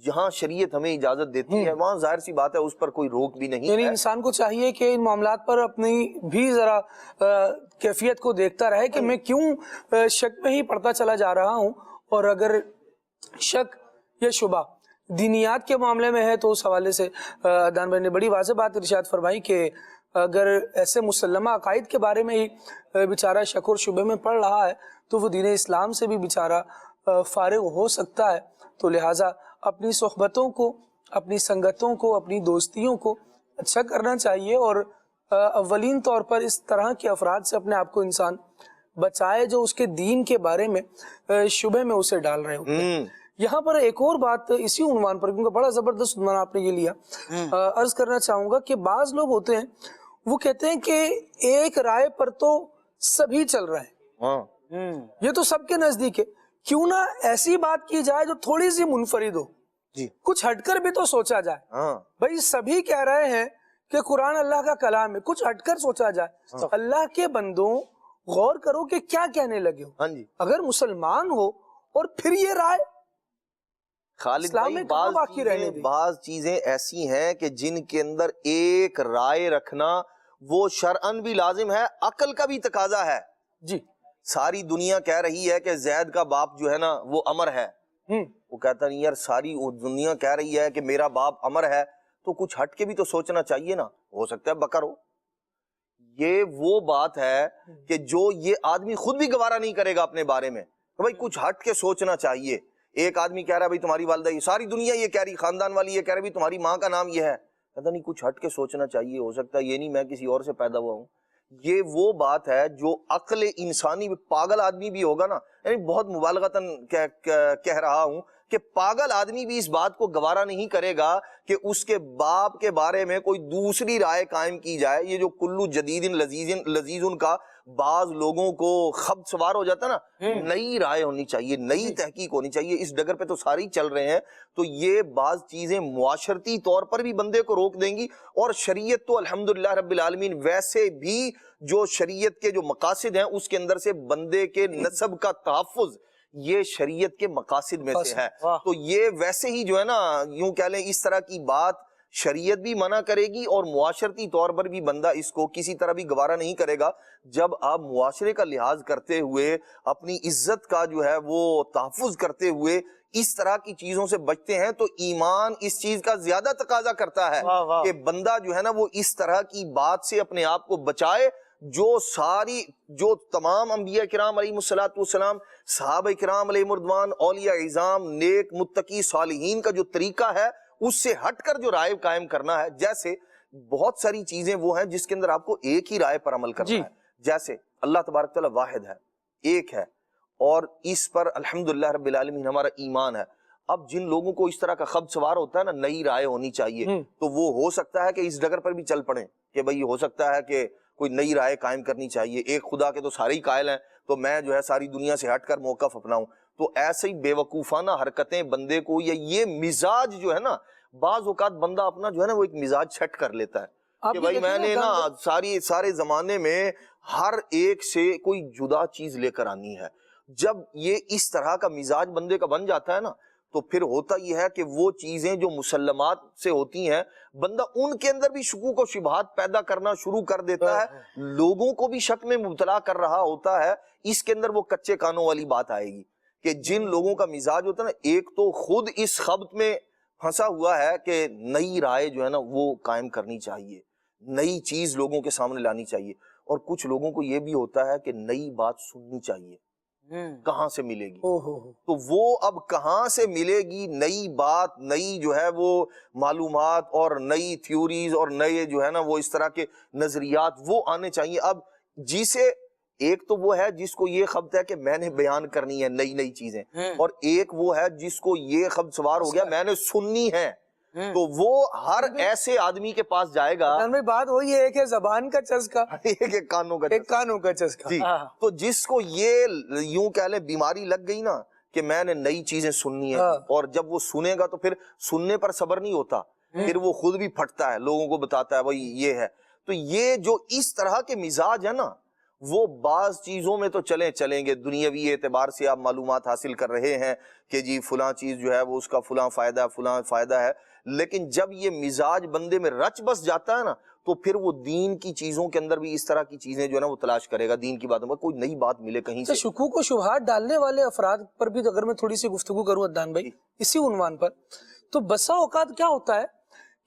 جہاں شریعت ہمیں اجازت دیتی ہے وہاں ظاہر سی بات ہے اس پر کوئی روک بھی نہیں یعنی ہے. انسان کو چاہیے کہ ان معاملات پر اپنی بھی ذرا کیفیت کو دیکھتا رہے کہ میں کیوں شک میں ہی پڑتا چلا جا رہا ہوں، اور اگر شک یا شبہ دینیات کے معاملے میں ہے تو اس حوالے سے عدنان بھائی نے بڑی واضح بات ارشاد فرمائی کہ اگر ایسے مسلمہ عقائد کے بارے میں ہی بیچارہ شک اور شبہ میں پڑ رہا ہے تو وہ دین اسلام سے بھی بیچارہ فارغ ہو سکتا ہے. تو لہٰذا اپنی صحبتوں کو، اپنی سنگتوں کو، اپنی دوستیوں کو اچھا کرنا چاہیے، اور اولین طور پر اس طرح کے افراد سے اپنے آپ کو انسان بچائے جو اس کے دین کے بارے میں شبہ میں اسے ڈال رہے ہوتے ہیں. یہاں پر ایک اور بات اسی عنوان پر، کیونکہ بڑا زبردست عنوان آپ نے یہ لیا، عرض کرنا چاہوں گا کہ بعض لوگ ہوتے ہیں وہ کہتے ہیں کہ ایک رائے پر تو سبھی چل رہے ہیں، یہ تو سب کے نزدیک ہے، کیوں نہ ایسی بات کی جائے جو تھوڑی سی منفرد ہو، کچھ ہٹ کر بھی تو سوچا جائے. بھائی سبھی کہہ رہے ہیں کہ قرآن اللہ کا کلام ہے، کچھ ہٹ کر سوچا جائے. اللہ کے بندوں غور کرو کہ کیا کہنے لگے ہو. اگر مسلمان ہو اور پھر یہ رائے، خالد بھائی بعض چیزیں ایسی ہیں کہ جن کے اندر ایک رائے رکھنا وہ شرعن بھی لازم ہے، عقل کا بھی تقاضا ہے. جی ساری دنیا کہہ رہی ہے کہ زید کا باپ جو ہے نا وہ عمر ہے، وہ کہتا نہیں یار ساری دنیا کہہ رہی ہے کہ میرا باپ عمر ہے، تو کچھ ہٹ کے بھی تو سوچنا چاہیے نا، ہو سکتا ہے بکر ہو. یہ وہ بات ہے کہ جو یہ آدمی خود بھی گوارا نہیں کرے گا اپنے بارے میں کہ بھائی کچھ ہٹ کے سوچنا چاہیے. ایک آدمی کہہ رہا ہے بھائی تمہاری والدہ، یہ ساری دنیا یہ کہہ رہی، خاندان والی یہ کہہ رہی تمہاری ماں کا نام یہ ہے، کہتا نہیں کچھ ہٹ کے سوچنا چاہیے، ہو سکتا ہے یہ نہیں میں کسی اور سے پیدا ہوا ہوں. یہ وہ بات ہے جو عقل انسانی، پاگل آدمی بھی ہوگا نا، یعنی بہت مبالغتاً کہہ رہا ہوں کہ پاگل آدمی بھی اس بات کو گوارا نہیں کرے گا کہ اس کے باپ کے بارے میں کوئی دوسری رائے قائم کی جائے. یہ جو کلو جدید لذیذ ان کا بعض لوگوں کو خبط سوار ہو جاتا نا، نئی رائے ہونی چاہیے، نئی تحقیق ہونی چاہیے. اس ڈگر پہ تو سارے ہی چل رہے ہیں. تو یہ بعض چیزیں معاشرتی طور پر بھی بندے کو روک دیں گی، اور شریعت تو الحمدللہ رب العالمین ویسے بھی جو شریعت کے جو مقاصد ہیں اس کے اندر سے بندے کے نسب کا تحفظ یہ شریعت کے مقاصد میں سے ہے. تو یہ ویسے ہی جو ہے نا یوں کہہ لیں اس طرح کی بات شریعت بھی منع کرے گی، اور معاشرتی طور پر بھی بندہ اس کو کسی طرح بھی گوارا نہیں کرے گا. جب آپ معاشرے کا لحاظ کرتے ہوئے، اپنی عزت کا جو ہے وہ تحفظ کرتے ہوئے اس طرح کی چیزوں سے بچتے ہیں، تو ایمان اس چیز کا زیادہ تقاضا کرتا ہے کہ بندہ جو ہے نا وہ اس طرح کی بات سے اپنے آپ کو بچائے جو تمام انبیاء کرام علیہ السلام، صحابہ کرام علیہ رضوان، اولیاء اعظام، نیک متقی صالحین کا جو طریقہ ہے اس سے ہٹ کر جو رائے قائم کرنا ہے، جیسے بہت ساری چیزیں وہ ہیں جس کے اندر آپ کو ایک ہی رائے پر عمل کرنا ہے، جیسے اللہ تبارک تعالیٰ واحد ہے، ایک ہے، اور اس پر الحمدللہ رب العالمین ہمارا ایمان ہے۔ اب جن لوگوں کو اس طرح کا خبر سوار ہوتا ہے نا، نئی رائے ہونی چاہیے، تو وہ ہو سکتا ہے کہ اس ڈگر پر بھی چل پڑیں کہ بھئی ہو سکتا ہے کہ کوئی نئی رائے قائم کرنی چاہیے، ایک خدا کے تو سارے ہی قائل ہیں، تو میں جو ہے ساری دنیا سے ہٹ کر موقف اپناؤں۔ تو ایسے ہی بے وقوفانہ حرکتیں بندے کو، یا یہ مزاج جو ہے نا، بعض اوقات بندہ اپنا جو ہے نا وہ ایک مزاج چھٹ کر لیتا ہے کہ بھائی میں نے نا سارے زمانے میں ہر ایک سے کوئی جدا چیز لے کر آنی ہے۔ جب یہ اس طرح کا مزاج بندے کا بن جاتا ہے نا، تو پھر ہوتا یہ ہے کہ وہ چیزیں جو مسلمات سے ہوتی ہیں، بندہ ان کے اندر بھی شکوک و شبہات پیدا کرنا شروع کر دیتا ہے، لوگوں کو بھی شک میں مبتلا کر رہا ہوتا ہے۔ اس کے اندر وہ کچے کانوں والی بات آئے گی کہ جن لوگوں کا مزاج ہوتا ہے نا، ایک تو خود اس خبط میں پھنسا ہوا ہے کہ نئی رائے جو ہے نا وہ قائم کرنی چاہیے، نئی چیز لوگوں کے سامنے لانی چاہیے، اور کچھ لوگوں کو یہ بھی ہوتا ہے کہ نئی بات سننی چاہیے، کہاں سے ملے گی؟ تو وہ اب کہاں سے ملے گی نئی بات، نئی جو ہے وہ معلومات اور نئی تھیوریز اور نئے جو ہے نا وہ اس طرح کے نظریات وہ آنے چاہیے۔ اب جسے ایک تو وہ ہے جس کو یہ خبر ہے کہ میں نے بیان کرنی ہے نئی چیزیں، اور ایک وہ ہے جس کو یہ خبر سوار ہو گیا میں نے سننی ہے، تو وہ ہر ایسے آدمی کے پاس جائے گا۔ بات وہی ہے کہ زبان کا چسکا، ایک کانوں کا چسکا، جی۔ تو جس کو یہ یوں کہہ لیں بیماری لگ گئی نا کہ میں نے نئی چیزیں سننی ہے، اور جب وہ سنے گا تو پھر سننے پر صبر نہیں ہوتا، پھر وہ خود بھی پھٹتا ہے، لوگوں کو بتاتا ہے بھائی یہ ہے۔ تو یہ جو اس طرح کے مزاج ہے نا، وہ بعض چیزوں میں تو چلیں گے، دنیاوی اعتبار سے آپ معلومات حاصل کر رہے ہیں کہ جی فلاں چیز جو ہے وہ اس کا فلاں فائدہ ہے، لیکن جب یہ مزاج بندے میں رچ بس جاتا ہے نا، تو پھر وہ دین کی چیزوں کے اندر بھی اس طرح کی چیزیں جو ہے نا وہ تلاش کرے گا، دین کی باتوں میں کوئی نئی بات ملے کہیں سے۔ شکوک و شبہات ڈالنے والے افراد پر بھی اگر میں تھوڑی سی گفتگو کروں عدنان بھائی اسی عنوان پر، تو بسا اوقات کیا ہوتا ہے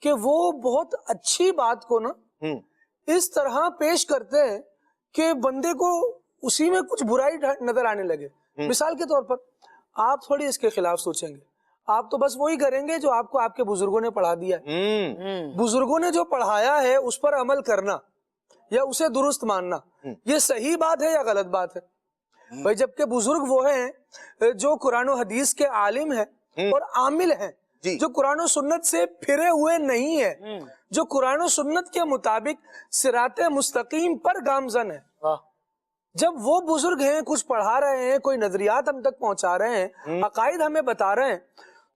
کہ وہ بہت اچھی بات کو نا اس طرح پیش کرتے ہیں کہ بندے کو اسی میں کچھ برائی نظر آنے لگے۔ مثال کے طور پر آپ تھوڑی اس کے خلاف سوچیں گے، آپ تو بس وہی کریں گے جو آپ کو آپ کے بزرگوں نے پڑھا دیا ہے۔ بزرگوں نے جو پڑھایا ہے اس پر عمل کرنا یا اسے درست ماننا، یہ صحیح بات ہے یا غلط بات ہے بھائی؟ جبکہ بزرگ وہ ہیں جو قرآن و حدیث کے عالم ہیں اور عامل ہیں، جو قرآن و سنت سے پھرے ہوئے نہیں ہیں، جو قرآن و سنت کے مطابق صراط مستقیم پر گامزن ہے۔ جب وہ بزرگ ہیں، کچھ پڑھا رہے ہیں، کوئی نظریات ہم تک پہنچا رہے ہیں، عقائد ہمیں بتا رہے ہیں،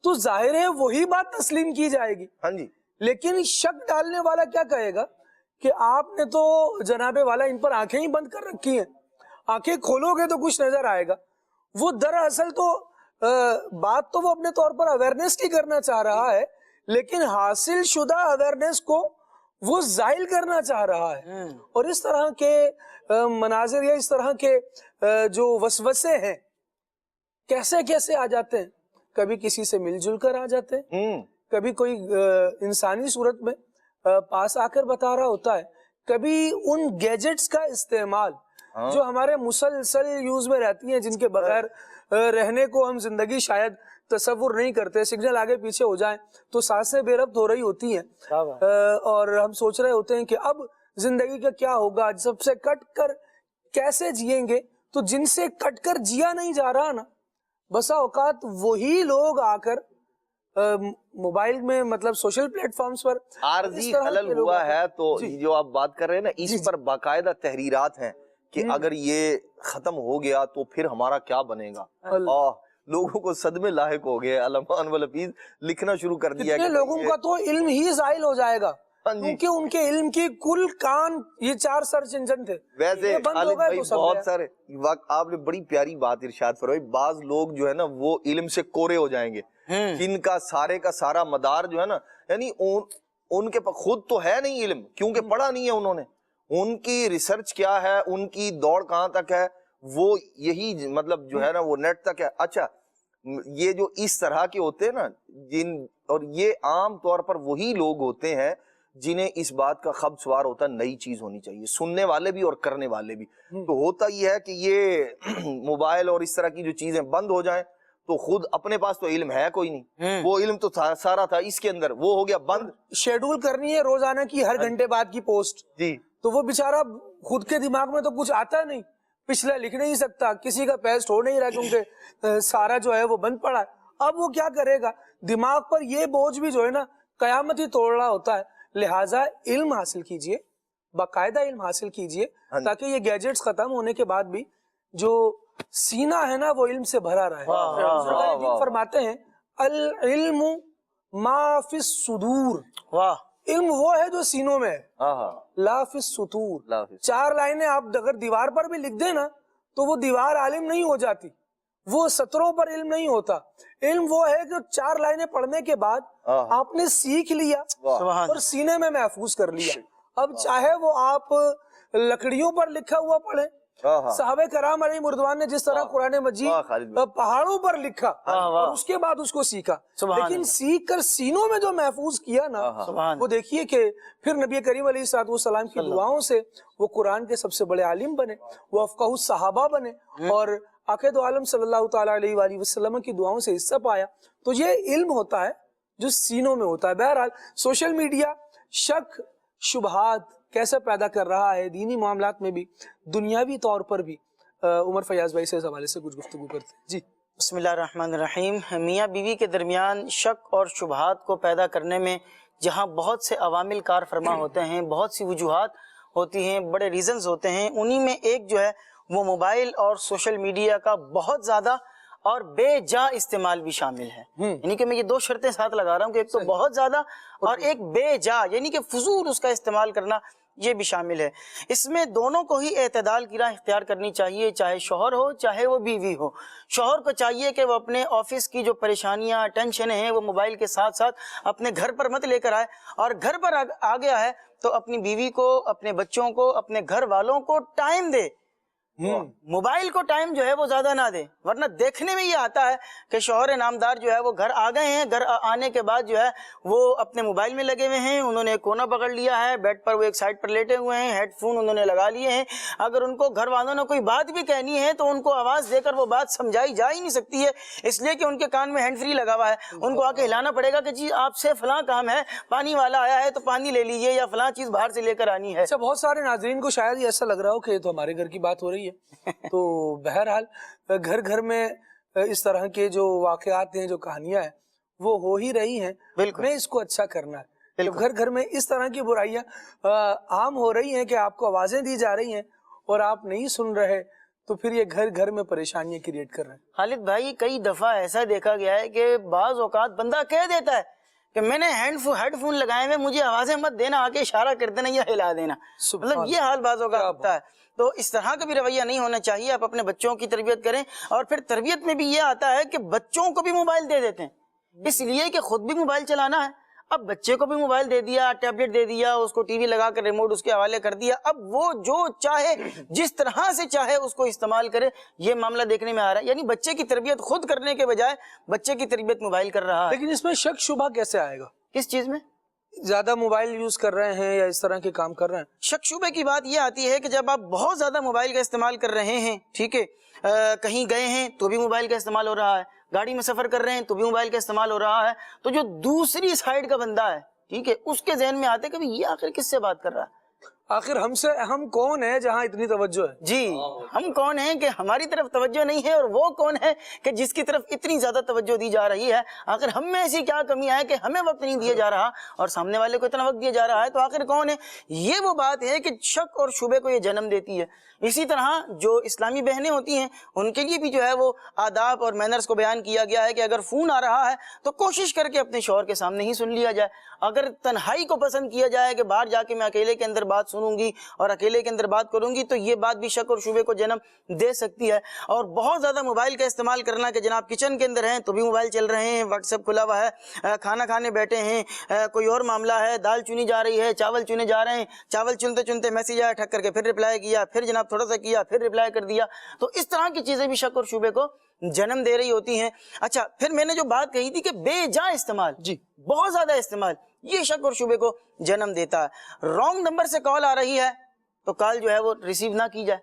تو ظاہر ہے وہی بات تسلیم کی جائے گی۔ لیکن شک ڈالنے والا کیا کہے گا کہ آپ نے تو جناب والا ان پر آنکھیں ہی بند کر رکھی ہیں، آنکھیں کھولو گے تو کچھ نظر آئے گا۔ وہ دراصل تو بات تو وہ اپنے طور پر اویئرنیس کی کرنا چاہ رہا ہے، لیکن حاصل شدہ اویئرنیس کو وہ زائل کرنا چاہ رہا ہے۔ اور اس طرح کے مناظر یا اس طرح کے جو وسوسے ہیں کیسے آ جاتے ہیں، کبھی کسی سے مل جل کر آ جاتے ہیں، کبھی کوئی انسانی صورت میں پاس آ کر بتا رہا ہوتا ہے، کبھی ان گیجٹس کا استعمال جو ہمارے مسلسل یوز میں رہتی ہیں، جن کے بغیر رہنے کو ہم زندگی شاید تصور نہیں کرتے۔ سگنل آگے پیچھے ہو جائیں تو سانسیں بے ربط ہو رہی ہوتی ہیں، اور ہم سوچ رہے ہوتے ہیں کہ اب زندگی کا کیا ہوگا، سب سے کٹ کر کیسے جیئیں گے۔ تو جن سے کٹ کر جیا نہیں جا رہا نا، بسا اوقات وہی لوگ آ کر موبائل میں مطلب سوشل پلیٹ فارمز پر عارضی خلل ہوا ہے۔ تو جو آپ بات کر رہے ہیں نا، اس پر باقاعدہ تحریرات ہیں کہ اگر یہ ختم ہو گیا تو پھر ہمارا کیا بنے گا۔ لوگوں کو صدمے لاحق ہو گئے، علماء والحفیظ لکھنا شروع کر دیا کہ لوگوں کا تو علم ہی زائل ہو جائے گا، کیونکہ ان کے علم کی کل کان یہ 4 سرچ انجن تھے، ویسے خالد بھائی بہت سارے آپ نے بڑی پیاری بات ارشاد فرمائی۔ بعض لوگ جو ہے نا وہ علم سے کورے ہو جائیں گے، جن کا سارا مدار جو ہے نا، یعنی ان کے خود تو ہے نہیں علم، کیونکہ پڑھا نہیں ہے انہوں نے، ان کی ریسرچ کیا ہے، ان کی دوڑ کہاں تک ہے، وہ یہی مطلب جو ہے نا وہ نیٹ تک ہے۔ اچھا، یہ جو اس طرح کے ہوتے ہیں نا اور یہ عام طور پر وہی لوگ ہوتے ہیں جنہیں اس بات کا خبر سوار ہوتا ہے نئی چیز ہونی چاہیے، سننے والے بھی اور کرنے والے بھی۔ تو ہوتا یہ ہے کہ یہ موبائل اور اس طرح کی جو چیزیں بند ہو جائیں تو خود اپنے پاس تو علم ہے کوئی نہیں، وہ علم تو سارا تھا اس کے اندر، وہ ہو گیا بند. شیڈول کرنی ہے روزانہ کی ہر گھنٹے بعد کی پوسٹ، جی تو وہ بیچارہ خود کے دماغ میں تو کچھ آتا نہیں، پچھلا لکھ نہیں سکتا، کسی کا پیسٹ ہو نہیں رہا کیونکہ سارا جو ہے وہ بند پڑا ہے. اب وہ کیا کرے گا؟ دماغ پر یہ بوجھ بھی جو ہے نا قیامت ہی توڑ رہا ہوتا ہے. لہٰذا علم حاصل کیجئے، باقاعدہ علم حاصل کیجئے، تاکہ یہ گیجٹس ختم ہونے کے بعد بھی جو سینہ ہے نا وہ علم سے بھرا رہے. حضور فرماتے ہیں العلم ما فی الصدور، علم وہ ہے جو سینوں میں ہے، لا فی السطور. 4 لائنیں آپ اگر دیوار پر بھی لکھ دیں نا تو وہ دیوار عالم نہیں ہو جاتی، وہ سطروں پر علم نہیں ہوتا. علم وہ ہے کہ 4 لائنیں پڑھنے کے بعد آپ نے سیکھ لیا اور سینے میں محفوظ کر لیا. اب چاہے وہ آپ لکڑیوں پر لکھا ہوا پڑھیں، صحابہ کرام علیہ مردوان نے جس طرح قرآن مجید پہاڑوں پر لکھا اور اس کے بعد اس کو سیکھا، لیکن سیکھ کر سینوں میں جو محفوظ کیا نا، وہ دیکھیے کہ پھر نبی کریم علیہ السلام کی دعاؤں سے وہ قرآن کے سب سے بڑے عالم بنے، وہ افقہ الصحابہ بنے، اور عقید عالم صلی اللہ تعالیٰ علیہ وآلہ وسلم کی دعاؤں سے حصہ پایا. تو یہ علم ہوتا ہے جو سینوں میں ہوتا ہے. بہرحال سوشل میڈیا شک شبہات کیسے پیدا کر رہا ہے دینی معاملات میں بھی، دنیاوی طور پر بھی. عمر فیاض بھائی سے اس حوالے سے کچھ گفتگو کرتے ہیں. جی بسم اللہ الرحمن الرحیم. میاں بیوی کے درمیان شک اور شبہات کو پیدا کرنے میں جہاں بہت سے عوامل کار فرما ہوتے ہیں، بہت سی وجوہات ہوتی ہیں، بڑے ریزنز ہوتے ہیں، انہی میں ایک جو ہے وہ موبائل اور سوشل میڈیا کا بہت زیادہ اور بے جا استعمال بھی شامل ہے. یعنی کہ میں یہ 2 شرطیں ساتھ لگا رہا ہوں کہ ایک تو بہت زیادہ اور ایک بے جا، یعنی کہ فضول اس کا استعمال کرنا، یہ بھی شامل ہے. اس میں دونوں کو ہی اعتدال کی راہ اختیار کرنی چاہیے، چاہے شوہر ہو چاہے وہ بیوی ہو. شوہر کو چاہیے کہ وہ اپنے آفس کی جو پریشانیاں ٹینشنیں ہیں وہ موبائل کے ساتھ ساتھ اپنے گھر پر مت لے کر آئے، اور گھر پر آ گیا ہے تو اپنی بیوی کو، اپنے بچوں کو، اپنے گھر والوں کو ٹائم دے. موبائل کو ٹائم جو ہے وہ زیادہ نہ دے، ورنہ دیکھنے میں یہ آتا ہے کہ شوہر نامدار جو ہے وہ گھر آ گئے ہیں، گھر آنے کے بعد جو ہے وہ اپنے موبائل میں لگے ہوئے ہیں، انہوں نے کونا پکڑ لیا ہے، بیڈ پر وہ ایک سائڈ پر لیٹے ہوئے ہیں، ہیڈ فون انہوں نے لگا لیے ہیں. اگر ان کو گھر والوں نے کوئی بات بھی کہنی ہے تو ان کو آواز دے کر وہ بات سمجھائی جا ہی نہیں سکتی ہے، اس لیے کہ ان کے کان میں ہینڈ فری لگا ہوا ہے. ان کو آ کے ہلانا پڑے گا کہ جی آپ سے فلاں کام ہے، پانی والا آیا ہے تو پانی لے لیجیے، یا فلاں چیز باہر سے لے کر آنی ہے. اچھا، بہت سارے ناظرین کو شاید یہ ایسا لگ رہا ہو کہ تو ہمارے گھر کی بات ہو رہی ہے. تو بہرحال گھر گھر میں اس طرح کے جو واقعات ہیں، جو کہانیاں ہیں، وہ ہو ہی رہی ہیں. میں اس کو اچھا کرنا ہے. گھر گھر میں اس طرح کی برائیاں عام ہو رہی ہیں کہ آپ کو آوازیں دی جا رہی ہیں اور آپ نہیں سن رہے، تو پھر یہ گھر گھر میں پریشانیاں کریٹ کر رہے ہیں. خالد بھائی، کئی دفعہ ایسا دیکھا گیا ہے کہ بعض اوقات بندہ کہہ دیتا ہے کہ میں نے ہیڈ فون لگائے ہوئے، مجھے آوازیں مت دینا، آ کے اشارہ کر دینا یا ہلا دینا. مطلب یہ حال بعض اوقات ہوتا ہے. تو اس طرح کا بھی رویہ نہیں ہونا چاہیے. آپ اپنے بچوں کی تربیت کریں، اور پھر تربیت میں بھی یہ آتا ہے کہ بچوں کو بھی موبائل دے دیتے ہیں اس لیے کہ خود بھی موبائل چلانا ہے. اب بچے کو بھی موبائل دے دیا، ٹیبلٹ دے دیا، اس کو ٹی وی لگا کر ریموٹ اس کے حوالے کر دیا. اب وہ جو چاہے جس طرح سے چاہے اس کو استعمال کرے. یہ معاملہ دیکھنے میں آ رہا ہے، یعنی بچے کی تربیت خود کرنے کے بجائے بچے کی تربیت موبائل کر رہا ہے. لیکن اس میں شک شبہ کیسے آئے گا؟ کس چیز میں؟ زیادہ موبائل یوز کر رہے ہیں یا اس طرح کے کام کر رہے ہیں. شک شبے کی بات یہ آتی ہے کہ جب آپ بہت زیادہ موبائل کا استعمال کر رہے ہیں، ٹھیک ہے، کہیں گئے ہیں تو بھی موبائل کا استعمال ہو رہا ہے، گاڑی میں سفر کر رہے ہیں تو بھی موبائل کا استعمال ہو رہا ہے، تو جو دوسری سائیڈ کا بندہ ہے، ٹھیک ہے، اس کے ذہن میں آتے کہ یہ آخر کس سے بات کر رہا ہے، آخر ہم کون ہیں جہاں اتنی توجہ ہے. جی ہم کون ہیں کہ ہماری طرف توجہ نہیں ہے، اور وہ کون ہے کہ جس کی طرف اتنی زیادہ توجہ دی جا رہی ہے. آخر ہم میں ایسی کیا کمی ہے کہ ہمیں وقت نہیں دیا جا رہا اور سامنے والے کو اتنا وقت دیا جا رہا ہے، تو آخر کون ہے؟ یہ وہ بات ہے کہ شک اور شبے کو یہ جنم دیتی ہے. اسی طرح جو اسلامی بہنیں ہوتی ہیں ان کے لیے بھی جو ہے وہ آداب اور مینرز کو بیان کیا گیا ہے کہ اگر فون آ رہا ہے تو کوشش کر کے اپنے شوہر کے سامنے ہی سن لیا جائے. اگر تنہائی کو پسند کیا جائے کہ باہر جا کے میں اکیلے کے اندر بات سنوں گی اور اکیلے کے اندر بات کروں گی، تو یہ بات بھی شک اور شبے کو جنم دے سکتی ہے. اور بہت زیادہ موبائل کا استعمال کرنا کہ جناب کچن کے اندر ہیں تو بھی موبائل چل رہے ہیں، واٹس ایپ کھلا ہوا ہے، کھانا کھانے بیٹھے ہیں، کوئی اور معاملہ ہے، دال چنی جا رہی ہے، چاول چنے جا رہے ہیں، چاول چنتے چنتے میسج آیا، ٹھک کر کے پھر رپلائی کیا، پھر جناب تھوڑا سا کیا، پھر رپلائی کر دیا. تو اس طرح کی چیزیں بھی شک اور شبے کو جنم دے رہی ہوتی ہیں. اچھا، پھر میں نے جو بات کہی تھی کہ بے جا استعمال، جی بہت زیادہ استعمال، یہ شک اور شبے کو جنم دیتا ہے. رانگ نمبر سے کال آ رہی ہے تو کال جو ہے وہ ریسیو نہ کی جائے.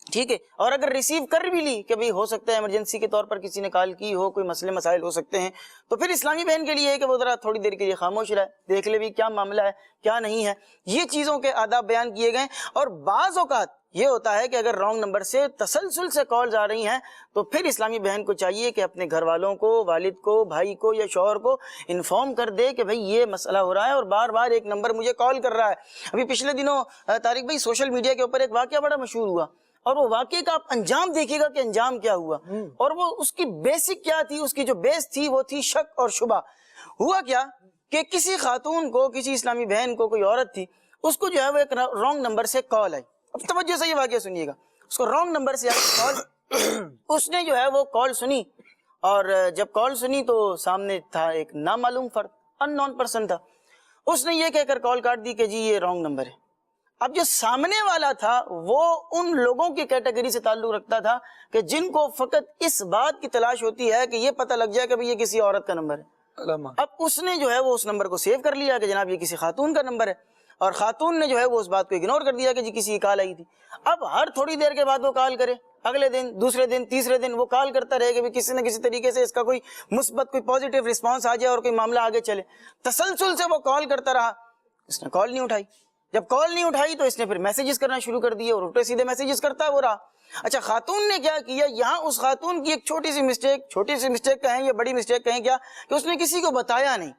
ٹھیک ہے، اور اگر ریسیو کر بھی لی کہ بھئی ہو سکتا ہے ایمرجنسی کے طور پر کسی نے کال کی ہو، کوئی مسئلے مسائل ہو سکتے ہیں، تو پھر اسلامی بہن کے لیے ہے کہ وہ ذرا تھوڑی دیر کے لیے خاموش رہے، دیکھ لے بھی کیا معاملہ ہے کیا نہیں ہے. یہ چیزوں کے آداب بیان کیے گئے. اور بعض اوقات یہ ہوتا ہے کہ اگر رانگ نمبر سے تسلسل سے کالز آ رہی ہیں تو پھر اسلامی بہن کو چاہیے کہ اپنے گھر والوں کو، والد کو، بھائی کو یا شوہر کو انفارم کر دے کہ بھئی یہ مسئلہ ہو رہا ہے اور بار بار ایک نمبر مجھے کال کر رہا ہے. ابھی پچھلے دنوں طارق بھائی سوشل میڈیا کے اوپر ایک واقعہ بڑا مشہور ہوا، اور وہ واقعے کا آپ انجام دیکھیے گا کہ انجام کیا ہوا، اور وہ اس کی بیسک کیا تھی، اس کی جو بیس تھی وہ تھی شک اور شبہ. ہوا کیا کہ کسی خاتون کو، کسی اسلامی بہن کو، کوئی عورت تھی، اس کو جو ہے وہ ایک رانگ نمبر سے کال آئی. اب توجہ سے یہ واقعہ سنیے گا. اس کو رانگ نمبر سے آئی کال، اس نے جو ہے وہ کال سنی، اور جب کال سنی تو سامنے تھا ایک نامعلوم فرد، ان نون پرسن تھا. اس نے یہ کہہ کر کال کاٹ دی کہ جی یہ رانگ نمبر ہے. اب جو سامنے والا تھا وہ ان لوگوں کی کیٹیگری سے تعلق رکھتا تھا کہ جن کو فقط اس بات کی تلاش ہوتی ہے کہ یہ پتہ لگ جائے کہ یہ کسی عورت کا نمبر ہے. اب اس نے جو ہے وہ اس نمبر کو سیو کر لیا کہ جناب یہ کسی خاتون کا نمبر ہے، اور خاتون نے جو ہے وہ اس بات کو اگنور کر دیا کہ جی کسی کی کال آئی تھی. اب ہر تھوڑی دیر کے بعد وہ کال کرے، اگلے دن، دوسرے دن، تیسرے دن وہ کال کرتا رہے کہ کسی نہ کسی طریقے سے اس کا کوئی مثبت، کوئی پازیٹیو رسپانس آ جائے اور کوئی معاملہ آگے چلے. تسلسل سے وہ کال کرتا رہا، اس نے کال نہیں اٹھائی. جب کال نہیں اٹھائی تو اس نے پھر میسیجز کرنا شروع کر دیے، اور الٹے سیدھے میسیجز کرتا وہ رہا. اچھا، خاتون نے کیا کیا، یہاں اس خاتون کی ایک چھوٹی سی مسٹیک کہیں یا بڑی مسٹیک کہیں کیا کہ اس نے کسی کو بتایا نہیں.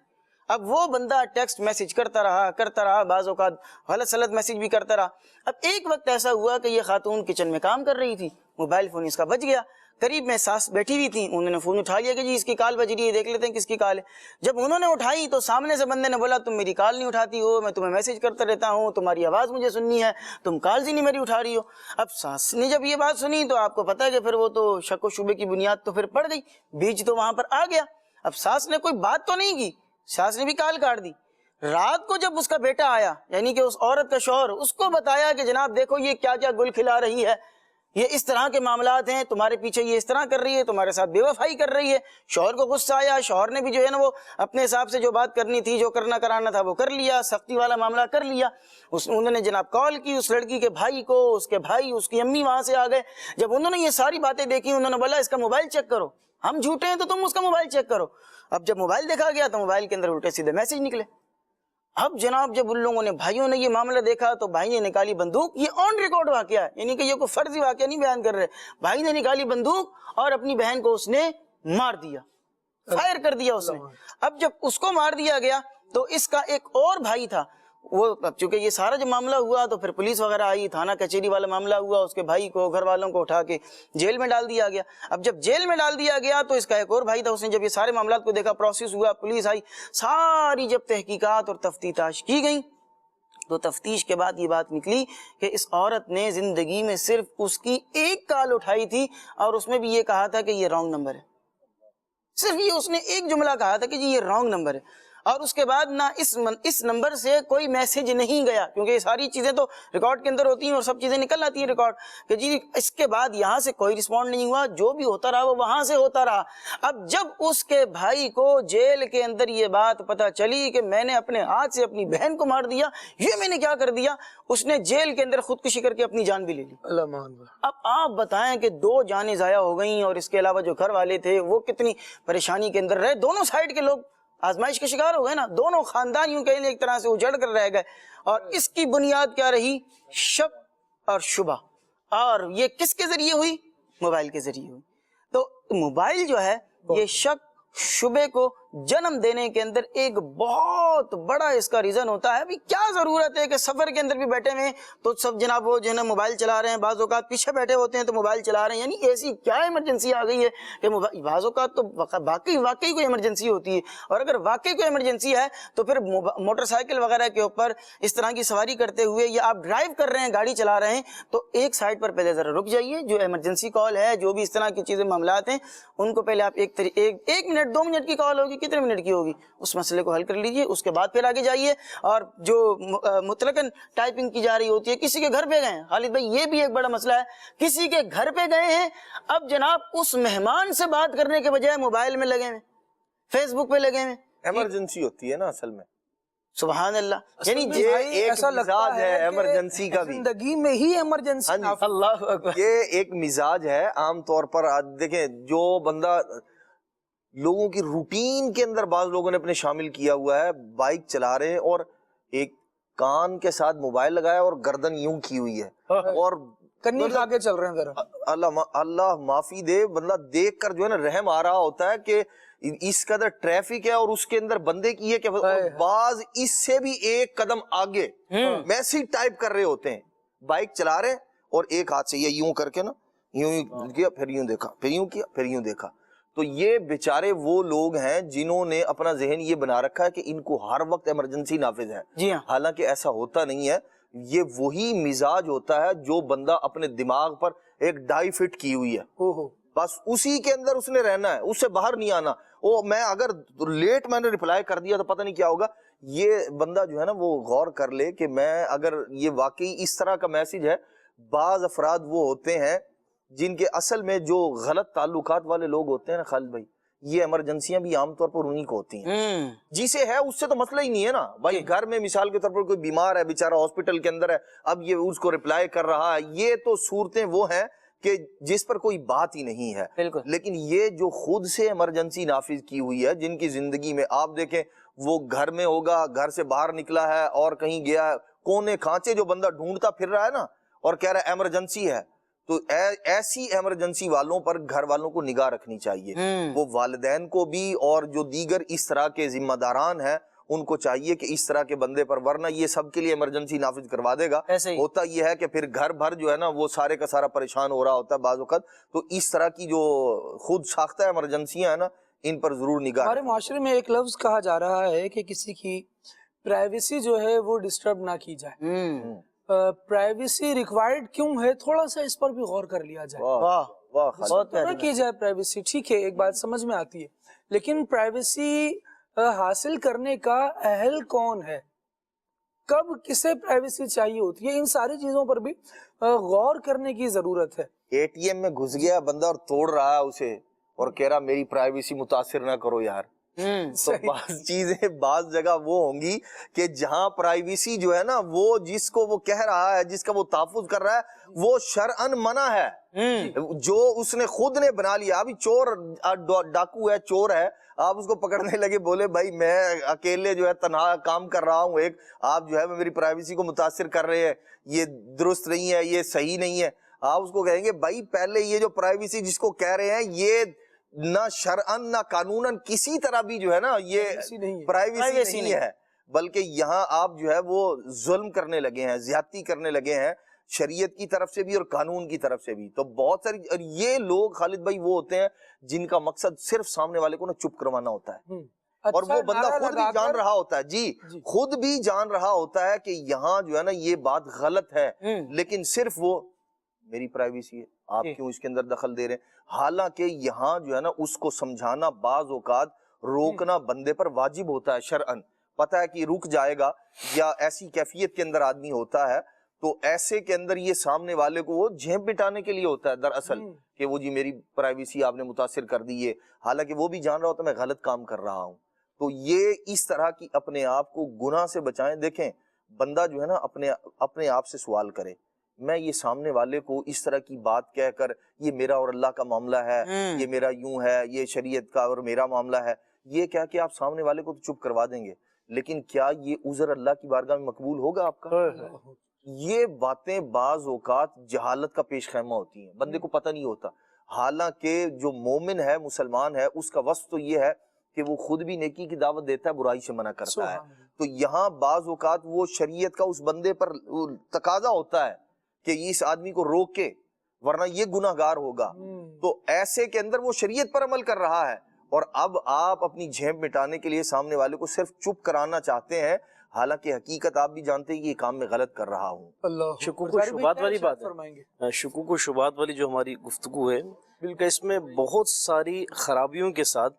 اب وہ بندہ ٹیکسٹ میسیج کرتا رہا، بعض اوقات غلط سلط میسیج بھی کرتا رہا. اب ایک وقت ایسا ہوا کہ یہ خاتون کچن میں کام کر رہی تھی، موبائل فون اس کا بج گیا. قریب میں ساس بیٹھی ہوئی تھی، انہوں نے فون اٹھا لیا کہ جی اس کی کال بج رہی ہے، دیکھ لیتے ہیں کس کی کال ہے. جب انہوں نے اٹھائی تو سامنے سے بندے نے بولا تم میری کال نہیں اٹھاتی ہو، میں تمہیں میسج کرتا رہتا ہوں، تمہاری آواز مجھے سننی ہے، تم کال ہی نہیں میری اٹھا رہی ہو. اب ساس نے جب یہ بات سنی تو آپ کو پتا ہے کہ پھر وہ تو شک و شبے کی بنیاد تو پھر پڑ گئی، بیج تو وہاں پر آ گیا. اب ساس نے کوئی بات تو نہیں کی، ساس نے بھی کال کاٹ دی. رات کو جب اس کا بیٹا آیا، یعنی کہ اس عورت کا شوہر، اس کو بتایا کہ جناب دیکھو یہ کیا کیا گل کھلا رہی ہے، یہ اس طرح کے معاملات ہیں، تمہارے پیچھے یہ اس طرح کر رہی ہے، تمہارے ساتھ بے وفائی کر رہی ہے. شوہر کو غصہ آیا، شوہر نے بھی جو ہے نا وہ اپنے حساب سے جو بات کرنی تھی، جو کرنا کرانا تھا وہ کر لیا، سختی والا معاملہ کر لیا. انہوں نے جناب کال کی اس لڑکی کے بھائی کو، اس کے بھائی، اس کی امی وہاں سے آ گئے. جب انہوں نے یہ ساری باتیں دیکھی، انہوں نے بولا اس کا موبائل چیک کرو، ہم جھوٹے ہیں تو تم اس کا موبائل چیک کرو. اب جب موبائل دیکھا گیا تو موبائل کے اندر الٹے سیدھے میسج نکلے. اب جناب جب ان لوگوں نے، بھائیوں نے یہ معاملہ دیکھا تو بھائی نے نکالی بندوق. یہ آن ریکارڈ واقعہ ہے، یعنی کہ یہ کوئی فرضی واقعہ نہیں بیان کر رہے. بھائی نے نکالی بندوق اور اپنی بہن کو اس نے مار دیا، فائر کر دیا اس نے. اب جب اس کو مار دیا گیا تو اس کا ایک اور بھائی تھا، وہ اب چونکہ یہ سارا جب معاملہ ہوا تو پھر پولیس وغیرہ آئی، تھانہ کچہری والا معاملہ ہوا، اس کے بھائی کو، گھر والوں کو اٹھا کے جیل میں ڈال دیا گیا. اب جب جیل میں ڈال دیا گیا تو اس کا ایک اور بھائی تھا، اس نے جب یہ سارے معاملات کو دیکھا، پروسیس ہوا، پولیس آئی، ساری جب تحقیقات اور تفتیش کی گئی تو تفتیش کے بعد یہ بات نکلی کہ اس عورت نے زندگی میں صرف اس کی ایک کال اٹھائی تھی، اور اس میں بھی یہ کہا تھا کہ یہ رانگ نمبر ہے. صرف یہ اس نے ایک جملہ کہا تھا کہ جی یہ رانگ نمبر ہے، اور اس کے بعد نہ اس نمبر سے کوئی میسج نہیں گیا، کیونکہ یہ ساری چیزیں تو ریکارڈ کے اندر ہوتی ہیں اور سب چیزیں نکل آتی ہیں ریکارڈ کہ جی اس کے بعد یہاں سے کوئی رسپونڈ نہیں ہوا، جو بھی ہوتا رہا وہ وہاں سے ہوتا رہا. اب جب اس کے بھائی کو جیل کے اندر یہ بات پتہ چلی کہ میں نے اپنے ہاتھ سے اپنی بہن کو مار دیا، یہ میں نے کیا کر دیا، اس نے جیل کے اندر خودکشی کر کے اپنی جان بھی لے لی. اب آپ بتائیں کہ 2 جانیں ضائع ہو گئیں، اور اس کے علاوہ جو گھر والے تھے وہ کتنی پریشانی کے اندر رہے. دونوں سائڈ کے لوگ آزمائش کے شکار ہو گئے نا، دونوں خاندان یوں کہیں ایک طرح سے اجڑ کر رہ گئے. اور اس کی بنیاد کیا رہی؟ شک اور شبہ. اور یہ کس کے ذریعے ہوئی؟ موبائل کے ذریعے ہوئی. تو موبائل جو ہے یہ شک شبے کو جنم دینے کے اندر ایک بہت بڑا اس کا ریزن ہوتا ہے. ابھی کیا ضرورت ہے کہ سفر کے اندر بھی بیٹھے ہوئے تو سب جناب وہ جو ہے نا موبائل چلا رہے ہیں، بعض اوقات پیچھے بیٹھے ہوتے ہیں تو موبائل چلا رہے ہیں. یعنی ایسی کیا ایمرجنسی آ گئی ہے کہ بعض اوقات تو واقعی کوئی ایمرجنسی ہوتی ہے. اور اگر واقعی کوئی ایمرجنسی ہے تو پھر موٹر سائیکل وغیرہ کے اوپر اس طرح کی سواری کرتے ہوئے یا آپ ڈرائیو کر رہے ہیں، گاڑی چلا رہے ہیں، تو ایک سائڈ پر پہلے ذرا رک جائیے. جو ایمرجنسی کال ہے، جو بھی اس طرح کی چیزیں معاملات ہیں، ان کو پہلے آپ ایک منٹ 2 منٹ کی کال ہوگی، کتنے منٹ کی ہوگی، اس مسئلے کو حل کر لیجئے. اس کے بعد پھر آگے جائیے. اور جو مطلقاً ٹائپنگ کی جا رہی ہوتی ہے، کسی کے گھر پہ گئے ہیں، خالد بھائی یہ بھی ایک بڑا مسئلہ ہے، کسی کے گھر پہ گئے ہیں، اب جناب اس مہمان سے بات کرنے کے بجائے موبائل میں لگے ہیں، فیس بک پہ لگے ہیں. ایمرجنسی ہوتی ہے نا اصل میں، سبحان اللہ، یعنی اصل میں یہ بھائی ایک ایسا لگتا مزاج ہے کہ ایمرجنسی کا بھی۔ زندگی میں ہی ایمرجنسی نافذ۔ اللہ اکبر۔ یہ ایک مزاج ہے عام طور پر۔ دیکھیں جو بندہ لوگوں کی روٹین کے اندر بعض لوگوں نے اپنے شامل کیا ہوا ہے، بائک چلا رہے ہیں اور ایک کان کے ساتھ موبائل لگایا اور گردن یوں کی ہوئی ہے اور کنی کھا کے چل رہے ہیں ذرا۔ اللہ معافی دے، بندہ دیکھ کر جو ہے نا رحم آ رہا ہوتا ہے کہ اس قدر ٹریفک ہے اور اس کے اندر بندے کی ہے کہ بعض اس سے بھی ایک قدم آگے میسج ٹائپ کر رہے ہوتے ہیں، بائک چلا رہے ہیں اور ایک ہاتھ سے یہ یوں کر کے نا یوں کیا، پھر یوں دیکھا، پھر یوں کیا، پھر یوں دیکھا۔ تو یہ بیچارے وہ لوگ ہیں جنہوں نے اپنا ذہن یہ بنا رکھا ہے کہ ان کو ہر وقت ایمرجنسی نافذ ہے۔ جی ہاں، حالانکہ ایسا ہوتا نہیں ہے۔ یہ وہی مزاج ہوتا ہے جو بندہ اپنے دماغ پر ایک ڈائی فٹ کی ہوئی ہے، بس اسی کے اندر اس نے رہنا ہے، اس سے باہر نہیں آنا۔ وہ میں اگر لیٹ میں نے رپلائی کر دیا تو پتہ نہیں کیا ہوگا۔ یہ بندہ جو ہے نا وہ غور کر لے کہ میں اگر یہ واقعی اس طرح کا میسج ہے۔ بعض افراد وہ ہوتے ہیں جن کے اصل میں جو غلط تعلقات والے لوگ ہوتے ہیں نا خالد بھائی، یہ ایمرجنسیاں بھی عام طور پر انہی کو ہوتی ہیں۔ جسے ہے اس سے تو مسئلہ ہی نہیں ہے نا بھائی، گھر میں مثال کے طور پر کوئی بیمار ہے بیچارہ ہاسپٹل کے اندر ہے، اب یہ اس کو رپلائی کر رہا ہے، یہ تو صورتیں وہ ہیں کہ جس پر کوئی بات ہی نہیں ہے۔ بالکل۔ لیکن یہ جو خود سے ایمرجنسی نافذ کی ہوئی ہے، جن کی زندگی میں آپ دیکھیں وہ گھر میں ہوگا، گھر سے باہر نکلا ہے اور کہیں گیا ہے، کونے کھانچے جو بندہ ڈھونڈتا پھر رہا ہے نا اور کہہ رہا ہے ایمرجنسی ہے، تو ایسی ایمرجنسی والوں پر گھر والوں کو نگاہ رکھنی چاہیے، وہ والدین کو بھی اور جو دیگر اس طرح کے ذمہ داران ہیں ان کو چاہیے کہ اس طرح کے بندے پر، ورنہ یہ سب کے لیے ایمرجنسی نافذ کروا دے گا۔ ہوتا یہ ہے کہ پھر گھر بھر جو ہے نا وہ سارے کا سارا پریشان ہو رہا ہوتا ہے بعض وقت۔ تو اس طرح کی جو خود ساختہ ایمرجنسیاں ہیں نا ان پر ضرور نگاہ۔ ہمارے معاشرے میں ایک لفظ کہا جا رہا ہے کہ کسی کی پرائیویسی جو ہے وہ ڈسٹرب نہ کی جائے۔ پرائیویسی ریکوائرڈ کیوں ہے، تھوڑا سا اس پر بھی غور کر لیا جائے۔ واہ واہ خالد، نہ کی جائے پرائیویسی، ٹھیک ہے ایک بات سمجھ میں آتی ہے، لیکن پرائیویسی حاصل کرنے کا اہل کون ہے، کب کسے پرائیویسی چاہیے ہوتی ہے، ان ساری چیزوں پر بھی غور کرنے کی ضرورت ہے۔ اے ٹی ایم میں گھس گیا بندہ اور توڑ رہا ہے اسے اور کہہ رہا میری پرائیویسی متاثر نہ کرو یار۔ تو بعض چیزیں بعض جگہ وہ ہوں گی کہ جہاں پرائیویسی جو ہے نا وہ جس کو وہ کہہ رہا ہے، جس کا وہ تحفظ کر رہا ہے، وہ شرعن منع ہے، جو اس نے خود نے بنا لیا۔ ابھی چور ڈاکو ہے، چور ہے، آپ اس کو پکڑنے لگے، بولے بھائی میں اکیلے جو ہے تنہا کام کر رہا ہوں، ایک آپ جو ہے میری پرائیویسی کو متاثر کر رہے ہیں، یہ درست نہیں ہے، یہ صحیح نہیں ہے۔ آپ اس کو کہیں گے بھائی پہلے یہ جو پرائیویسی جس کو کہہ رہے ہیں یہ نہ شرعن نہ قانوناً کسی طرح بھی جو ہے نا یہ پرائیویسی نہیں ہے، بلکہ یہاں آپ جو ہے وہ ظلم کرنے لگے ہیں، زیادتی کرنے لگے ہیں، شریعت کی طرف سے بھی اور قانون کی طرف سے بھی۔ تو بہت ساری، اور یہ لوگ خالد بھائی وہ ہوتے ہیں جن کا مقصد صرف سامنے والے کو نا چپ کروانا ہوتا ہے، اور وہ بندہ خود بھی جان رہا ہوتا ہے، جی خود بھی جان رہا ہوتا ہے کہ یہاں جو ہے نا یہ بات غلط ہے، لیکن صرف وہ میری پرائیویسی ہے، آپ کیوں اس کے اندر دخل دے رہے ہیں۔ حالانکہ یہاں جو ہے نا اس کو سمجھانا بعض اوقات روکنا بندے پر واجب ہوتا ہے شرعن، پتہ ہے کہ رک جائے گا یا ایسی کیفیت کے اندر آدمی ہوتا ہے، تو ایسے کے اندر یہ سامنے والے کو وہ جھیپ بٹانے کے لیے ہوتا ہے دراصل، کہ وہ جی میری پرائیویسی آپ نے متاثر کر دی ہے، حالانکہ وہ بھی جان رہا ہوتا ہے میں غلط کام کر رہا ہوں۔ تو یہ اس طرح کی اپنے آپ کو گناہ سے بچائیں۔ دیکھیں بندہ جو ہے نا اپنے آپ سے سوال کرے، میں یہ سامنے والے کو اس طرح کی بات کہہ کر یہ میرا اور اللہ کا معاملہ ہے، یہ میرا یوں ہے، یہ شریعت کا اور میرا معاملہ ہے، یہ کہہ کے آپ سامنے والے کو تو چپ کروا دیں گے، لیکن کیا یہ عذر اللہ کی بارگاہ میں مقبول ہوگا آپ کا؟ یہ باتیں بعض اوقات جہالت کا پیش خیمہ ہوتی ہیں، بندے کو پتہ نہیں ہوتا۔ حالانکہ جو مومن ہے، مسلمان ہے، اس کا وصف تو یہ ہے کہ وہ خود بھی نیکی کی دعوت دیتا ہے، برائی سے منع کرتا ہے۔ تو یہاں بعض اوقات وہ شریعت کا اس بندے پر تقاضا ہوتا ہے کہ اس آدمی کو روک کے، ورنہ یہ گناہ گار ہوگا۔ تو ایسے کے اندر وہ شریعت پر عمل کر رہا ہے، اور اب آپ اپنی جھیپ مٹانے کے لیے سامنے والے کو صرف چپ کرانا چاہتے ہیں، حالانکہ حقیقت آپ بھی جانتے ہیں کہ یہ کام میں غلط کر رہا ہوں۔ اللہ شکوک و شبہات والی بات ہے، شکوک و شبہات والی جو ہماری گفتگو ہے بالکل، اس میں بہت ساری خرابیوں کے ساتھ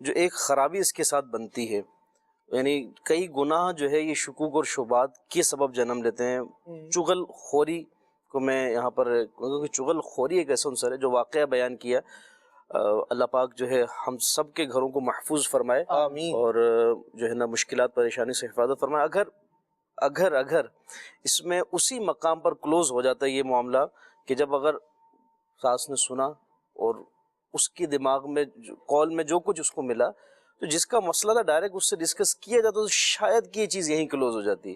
جو ایک خرابی اس کے ساتھ بنتی ہے، یعنی کئی گناہ جو ہے یہ شکوک اور شبہات کے سبب جنم لیتے ہیں۔ چغل خوری کو میں یہاں پر، چغل خوری ایک ایسا عنصر ہے جو واقعہ بیان کیا، اللہ پاک جو ہے ہم سب کے گھروں کو محفوظ فرمائے آمین۔ اور جو ہے نا مشکلات پریشانی سے حفاظت فرمائے۔ اگر اس میں اسی مقام پر کلوز ہو جاتا ہے یہ معاملہ کہ جب اگر ساس نے سنا اور اس کی دماغ میں کال میں جو کچھ اس کو ملا تو جس کا مسئلہ تھا ڈائریکٹ اس سے ڈسکس کیا جاتا تو شاید کہ یہ چیز یہیں کلوز ہو جاتی۔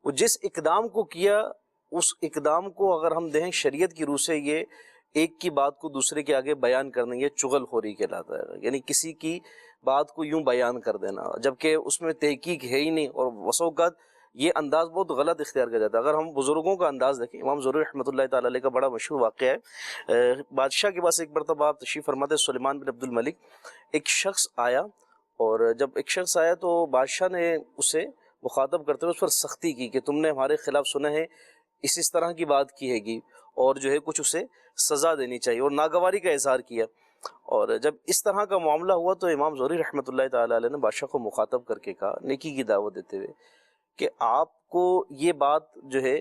وہ جس اقدام کو کیا اس اقدام کو اگر ہم دیکھیں شریعت کی روح سے یہ ایک کی بات کو دوسرے کے آگے بیان کرنا یہ چغل خوری کہلاتا ہے، یعنی کسی کی بات کو یوں بیان کر دینا جبکہ اس میں تحقیق ہے ہی نہیں، اور وسع اوقات یہ انداز بہت غلط اختیار کیا جاتا ہے۔ اگر ہم بزرگوں کا انداز دیکھیں، امام زہری رحمۃ اللہ تعالی علیہ کا بڑا مشہور واقعہ ہے، بادشاہ کے پاس ایک مرتبہ آپ تشریف فرماتے سلیمان بن عبد الملک، ایک شخص آیا، اور جب ایک شخص آیا تو بادشاہ نے اسے مخاطب کرتے ہوئے اس پر سختی کی کہ تم نے ہمارے خلاف سنا ہے اس طرح کی بات کی ہے گی، اور جو ہے کچھ اسے سزا دینی چاہیے، اور ناگواری کا اظہار کیا۔ اور جب اس طرح کا معاملہ ہوا تو امام زہری رحمۃ اللہ تعالی علیہ نے بادشاہ کو مخاطب کر کے کہا نیکی کی دعوت دیتے ہوئے کہ آپ کو یہ بات جو ہے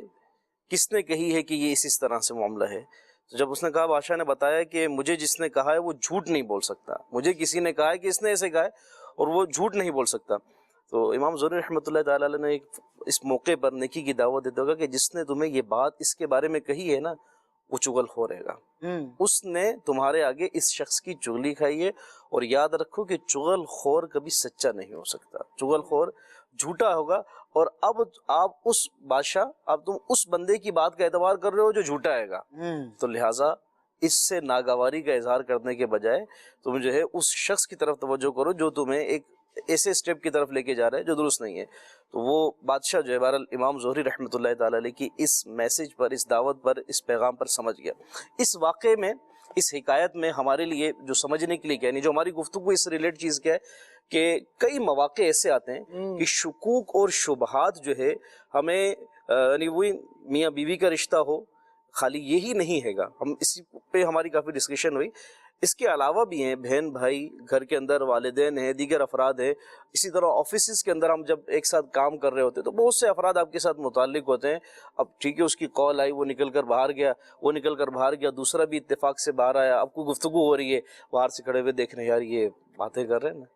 کس نے کہی ہے کہ یہ اس طرح سے معاملہ ہے؟ تو جب اس نے کہا، بادشاہ نے بتایا کہ مجھے جس نے کہا ہے وہ جھوٹ نہیں بول سکتا، مجھے کسی نے کہا ہے کہ اس نے ایسے کہا ہے اور وہ جھوٹ نہیں بول سکتا۔ تو امام زہری رحمۃ اللہ تعالی علیہ نے اس موقع پر نیکی کی دعوت دیتے ہوگا کہ جس نے تمہیں یہ بات اس کے بارے میں کہی ہے نا وہ چغل خور رہے گا، اس نے تمہارے آگے اس شخص کی چغلی کھائی ہے، اور یاد رکھو کہ چغل خور کبھی سچا نہیں ہو سکتا، چغل خور جھوٹا ہوگا۔ اور اب آپ اس بادشاہ، اب تم اس بندے کی بات کا اعتبار کر رہے ہو جو جھوٹا ہے گا، تو لہٰذا اس سے ناگواری کا اظہار کرنے کے بجائے تم جو ہے اس شخص کی طرف توجہ کرو جو تمہیں ایک ایسے سٹیپ کی طرف لے کے جا رہا ہے جو درست نہیں ہے۔ تو وہ بادشاہ جو ہے بہرحال امام زہری رحمۃ اللہ تعالی علیہ کی اس میسج پر، اس دعوت پر، اس پیغام پر سمجھ گیا۔ اس واقعے میں، اس حکایت میں ہمارے لیے جو سمجھنے کے لیے کیا، یعنی جو ہماری گفتگو اس سے ریلیٹ چیز کیا ہے کہ کئی مواقع ایسے آتے ہیں کہ شکوک اور شبہات جو ہے ہمیں، یعنی وہی میاں بیوی کا رشتہ ہو، خالی یہی نہیں ہے گا، ہم اسی پہ ہماری کافی ڈسکشن ہوئی، اس کے علاوہ بھی ہیں بہن بھائی، گھر کے اندر والدین ہیں، دیگر افراد ہیں، اسی طرح آفیسز کے اندر ہم جب ایک ساتھ کام کر رہے ہوتے ہیں تو بہت سے افراد آپ کے ساتھ متعلق ہوتے ہیں۔ اب ٹھیک ہے اس کی کال آئی، وہ نکل کر باہر گیا، دوسرا بھی اتفاق سے باہر آیا، اب کوئی گفتگو ہو رہی ہے، باہر سے کھڑے ہوئے دیکھ رہے ہیں یار یہ باتیں کر رہے ہیں نا،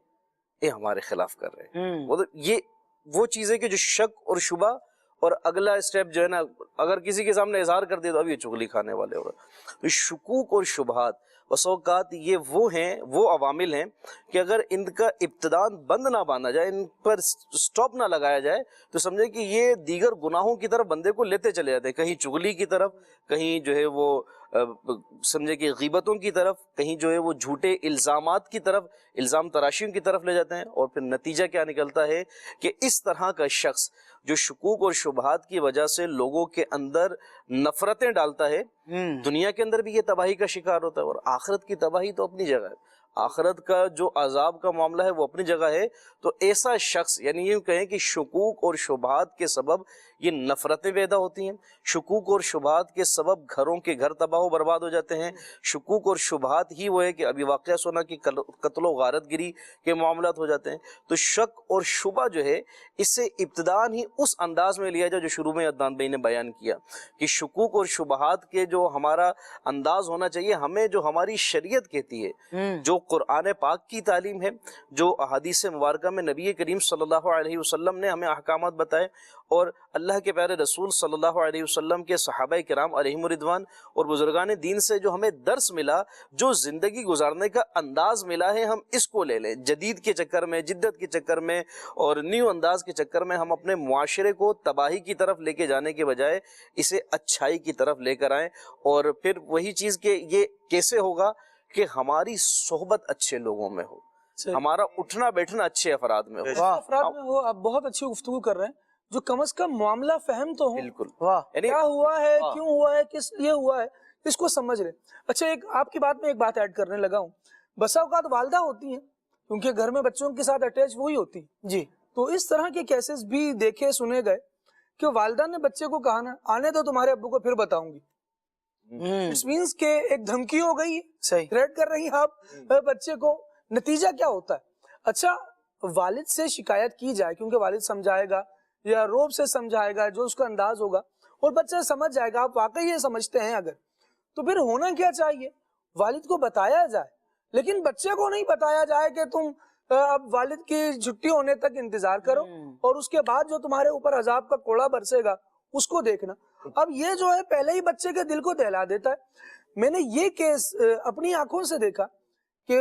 یہ ہمارے خلاف کر رہے ہیں، مطلب یہ وہ چیزیں کہ جو شک اور شبہ، اور اگلا اسٹیپ جو ہے نا اگر کسی کے سامنے اظہار کر دے تو اب یہ چغلی کھانے والے ہو رہے۔ تو شکوک اور شبہات بس اوقات یہ وہ عوامل ہیں کہ اگر ان کا ابتداءً بند نہ باندھا جائے، ان پر سٹاپ نہ لگایا جائے تو سمجھے کہ یہ دیگر گناہوں کی طرف بندے کو لیتے چلے جاتے ہیں، کہیں چغلی کی طرف، کہیں جو ہے وہ سمجھے کہ غیبتوں کی طرف، کہیں جو ہے وہ جھوٹے الزامات کی طرف، الزام تراشیوں کی طرف لے جاتے ہیں، اور پھر نتیجہ کیا نکلتا ہے کہ اس طرح کا شخص جو شکوک اور شبہات کی وجہ سے لوگوں کے اندر نفرتیں ڈالتا ہے، دنیا کے اندر بھی یہ تباہی کا شکار ہوتا ہے، اور آخرت کی تباہی تو اپنی جگہ ہے، آخرت کا جو عذاب کا معاملہ ہے وہ اپنی جگہ ہے۔ تو ایسا شخص، یعنی یہ کہیں کہ شکوک اور شبہات کے سبب یہ نفرتیں پیدا ہوتی ہیں، شکوک اور شبہات کے سبب گھروں کے گھر تباہ و برباد ہو جاتے ہیں، شکوک اور شبہات ہی وہ ہے کہ ابھی واقعہ سنا کہ قتل و غارت گری کے معاملات ہو جاتے ہیں۔ تو شک اور شبہ جو ہے اس سے ابتداءً ہی اس انداز میں لیا جائے جو شروع میں عدنان بھائی نے بیان کیا کہ شکوک اور شبہات کے جو ہمارا انداز ہونا چاہیے، ہمیں جو ہماری شریعت کہتی ہے، جو قرآن پاک کی تعلیم ہے، جو احادیث مبارکہ میں نبی کریم صلی اللہ علیہ وسلم نے ہمیں احکامات بتائے، اور اللہ کے پیارے رسول صلی اللہ علیہ وسلم کے صحابہ کرام علیہم الرضوان اور بزرگان دین سے جو ہمیں درس ملا، جو زندگی گزارنے کا انداز ملا ہے، ہم اس کو لے لیں۔ جدید کے چکر میں، جدت کے چکر میں اور نیو انداز کے چکر میں ہم اپنے معاشرے کو تباہی کی طرف لے کے جانے کے بجائے اسے اچھائی کی طرف لے کر آئیں، اور پھر وہی چیز کہ یہ کیسے ہوگا کہ ہماری صحبت اچھے لوگوں میں ہو، ہمارا اٹھنا بیٹھنا اچھے افراد میں ہو، افراد میں ہو۔ آپ بہت اچھی گفتگو کر رہے ہیں جو کم از کم معاملہ فہم تو ہو، بالکل، کیا ہوا ہے، کیوں ہوا ہے، کس لیے ہوا ہے، اس کو سمجھ رہے۔ اچھا، ایک آپ کی بات میں ایک بات ایڈ کرنے لگا ہوں، بسا اوقات والدہ ہوتی ہیں کیونکہ گھر میں بچوں کے ساتھ اٹیچ وہی ہوتی ہیں جی، تو اس طرح کے کیسز بھی دیکھے سنے گئے کہ والدہ نے بچے کو کہا نا آنے دو تمہارے ابو کو پھر بتاؤں گی، اٹ مینس کہ ایک دھمکی ہو گئی، تھریٹ کر رہی ہیں آپ بچے کو، نتیجہ کیا ہوتا ہے؟ اچھا، والد سے شکایت کی جائے کیونکہ والد سمجھائے گا یا روب سے سمجھائے گا، جو اس کا انداز ہوگا، اور بچہ سمجھ جائے گا، آپ واقعی یہ سمجھتے ہیں اگر، تو پھر ہونا کیا چاہیے؟ والد کو بتایا جائے، لیکن بچے کو نہیں بتایا جائے کہ تم اب والد کی چھٹی ہونے تک انتظار کرو اور اس کے بعد جو تمہارے اوپر عذاب کا کوڑا برسے گا اس کو دیکھنا. اب یہ جو ہے پہلے ہی بچے کے دل کو دہلا دیتا ہے. میں نے یہ کیس اپنی آنکھوں سے دیکھا کہ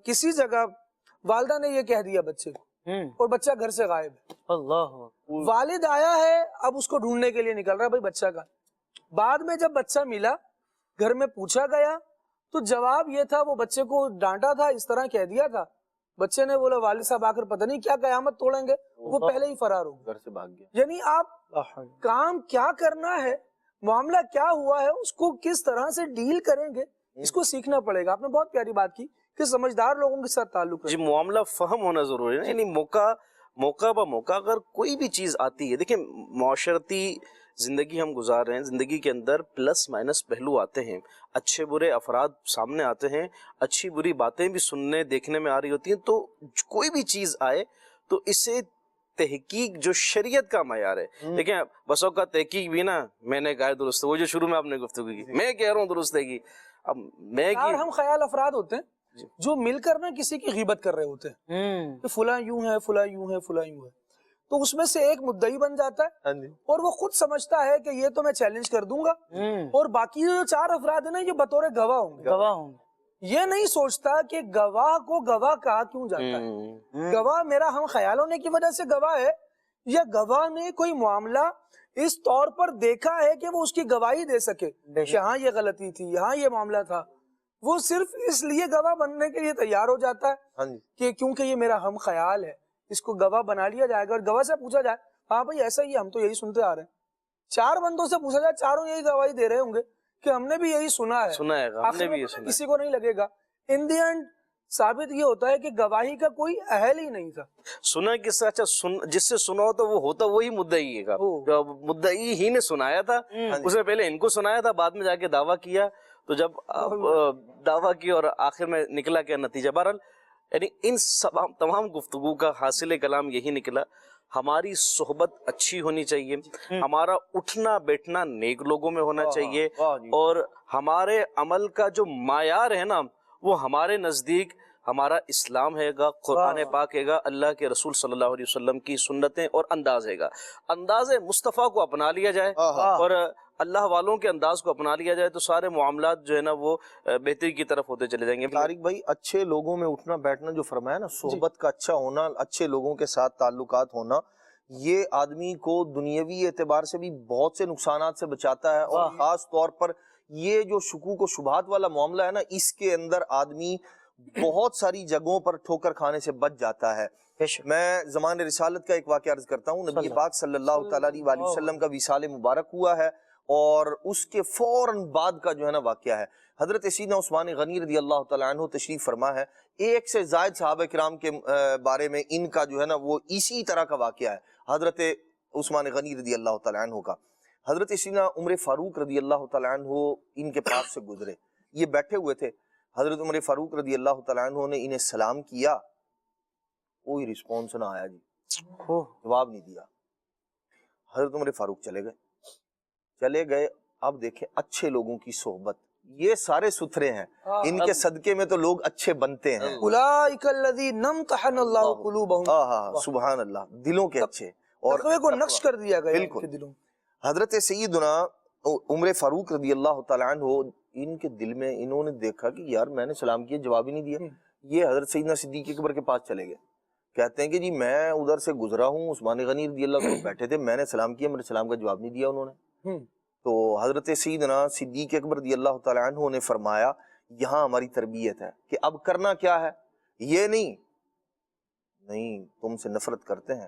کسی جگہ والدہ نے یہ کہہ دیا بچے کو اور بچہ گھر سے غائب ہے. اللہ والد آیا ہے, اب اس کو ڈھونڈنے کے لیے نکل رہا ہے بھائی بچہ کا. بعد میں جب بچہ ملا, گھر میں پوچھا گیا تو جواب یہ تھا, وہ بچے کو ڈانٹا تھا, اس طرح کہہ دیا تھا. بچے نے بولا والد صاحب آ کر پتہ نہیں کیا قیامت توڑیں گے, وہ پہلے ہی فرار ہو گیا, گھر سے بھاگ گیا. یعنی آپ کام کیا کرنا ہے, معاملہ کیا ہوا ہے, اس کو کس طرح سے ڈیل کریں گے, اس کو سیکھنا پڑے گا. آپ نے بہت پیاری بات کی کہ سمجھدار لوگوں کے ساتھ تعلق جی معاملہ فہم ہونا ضروری ہے. یعنی موقع با موقع اگر کوئی بھی چیز آتی ہے, دیکھیں معاشرتی زندگی ہم گزار رہے ہیں, زندگی کے اندر پلس مائنس پہلو آتے ہیں, اچھے برے افراد سامنے آتے ہیں, اچھی بری باتیں بھی سننے دیکھنے میں آ رہی ہوتی ہیں. تو کوئی بھی چیز آئے تو اسے تحقیق جو شریعت کا معیار ہے, دیکھیں بسوں کا تحقیق بھی نا میں نے کہا درست ہے, وہ جو شروع میں آپ نے گفتگو کی, میں کہہ رہا ہوں درست ہے کی. اب میں ہم خیال افراد ہوتے ہیں جو مل کر نا کسی کی غیبت کر رہے ہوتے ہیں کہ فلاں یوں ہے, فلاں یوں ہے, فلاں یوں ہے, تو اس میں سے ایک مدعی بن جاتا ہے اور وہ خود سمجھتا ہے کہ یہ تو میں چیلنج کر دوں گا, اور باقی جو 4 افراد ہیں نا یہ بطور گواہ ہوں گے. یہ نہیں سوچتا کہ گواہ کو گواہ کہا کیوں جاتا ہے. گواہ میرا ہم خیال ہونے کی وجہ سے گواہ ہے, یا گواہ نے کوئی معاملہ اس طور پر دیکھا ہے کہ وہ اس کی گواہی دے سکے کہ ہاں یہ غلطی تھی, یہاں یہ معاملہ تھا. وہ صرف اس لیے گواہ بننے کے لیے تیار ہو جاتا ہے کہ کیونکہ یہ میرا ہم خیال ہے, اس کو گواہ بنا لیا جائے گا. اور گواہ سے پوچھا جائے ہاں بھائی ایسا ہی, ہم تو یہی سنتے آ رہے ہیں. 4 بندوں سے پوچھا جائے, چاروں یہی گواہی دے رہے ہوں گے کہ ہم نے بھی یہی سنا ہے, ہم نے بھی یہ سنا, کسی کو نہیں لگے گا. ان دی اینڈ ثابت یہ ہوتا ہے کہ گواہی کا کوئی اہل ہی نہیں تھا. سنا کس سے, اچھا جس سے سنا ہو تو وہ ہوتا وہی مدعی ہے. مدعی ہی نے سنایا تھا, اس نے پہلے ان کو سنایا تھا, بعد میں جا کے دعویٰ کیا. تو جب دعویٰ کی اور آخر میں نکلا کیا نتیجہ, بہرحال یعنی ان تمام گفتگو کا حاصل کلام یہی نکلا, ہماری صحبت اچھی ہونی چاہیے, ہمارا اٹھنا بیٹھنا نیک لوگوں میں ہونا چاہیے, اور ہمارے عمل کا جو معیار ہے نا وہ ہمارے نزدیک ہمارا اسلام ہے گا, قرآن پاک ہے گا, اللہ کے رسول صلی اللہ علیہ وسلم کی سنتیں اور انداز ہے گا. انداز مصطفیٰ کو اپنا لیا جائے اور اللہ والوں کے انداز کو اپنا لیا جائے تو سارے معاملات جو ہے نا وہ بہتری کی طرف ہوتے چلے جائیں گے. طارق بھائی, اچھے لوگوں میں اٹھنا بیٹھنا جو فرمایا نا, صحبت کا اچھا ہونا, اچھے لوگوں کے ساتھ تعلقات ہونا, یہ آدمی کو دنیاوی اعتبار سے بھی بہت سے نقصانات سے بچاتا ہے. اور خاص طور پر یہ جو شکوک و شبہات والا معاملہ ہے نا, اس کے اندر آدمی بہت ساری جگہوں پر ٹھوکر کھانے سے بچ جاتا ہے. میں زمان رسالت کا ایک واقعہ عرض کرتا ہوں. نبی پاک صلی اللہ تعالیٰ علیہ وسلم کا وصال مبارک ہوا ہے, اور اس کے فوراً بعد کا جو ہے نا واقعہ ہے, حضرت سیدنا عثمان غنی رضی اللہ تعالیٰ عنہ تشریف فرما ہے. 1 سے زائد صحابہ کرام کے بارے میں ان کا جو ہے نا وہ اسی طرح کا واقعہ ہے حضرت عثمان غنی رضی اللہ تعالیٰ عنہ کا. حضرت سیدنا عمر فاروق رضی اللہ تعالیٰ عنہ ان کے پاس سے گزرے, یہ بیٹھے ہوئے تھے. حضرت عمر فاروق رضی اللہ تعالیٰ عنہ نے انہیں سلام کیا, کوئی رسپونس نہ آیا جی, جواب نہیں دیا. حضرت عمر فاروق چلے گئے. اب دیکھیں اچھے لوگوں کی صحبت, یہ سارے ستھرے ہیں, ان کے صدقے میں تو لوگ اچھے بنتے ہیں. اولئک الذین امتحن اللہ قلوبہم, سبحان اللہ, دلوں کے اچھے اور تقوی کو نقش کر دیا گیا ان کے بالکل. دلوں. حضرت سیدنا عمر فاروق رضی اللہ تعالیٰ عنہ, ان کے دل میں انہوں نے دیکھا کہ یار میں نے سلام کیا, جواب ہی نہیں دیا. یہ حضرت سیدنا صدیق اکبر کے پاس چلے گئے, کہتے ہیں کہ جی میں ادھر سے گزرا ہوں, عثمان غنی رضی اللہ عنہ بیٹھے تھے, میں نے سلام کیا, میرے سلام کا جواب نہیں دیا انہوں نے. تو حضرت سیدنا صدیق اکبر رضی اللہ تعالیٰ عنہ نے فرمایا یہاں ہماری تربیت ہے کہ اب کرنا کیا ہے, یہ نہیں تم سے نفرت کرتے ہیں,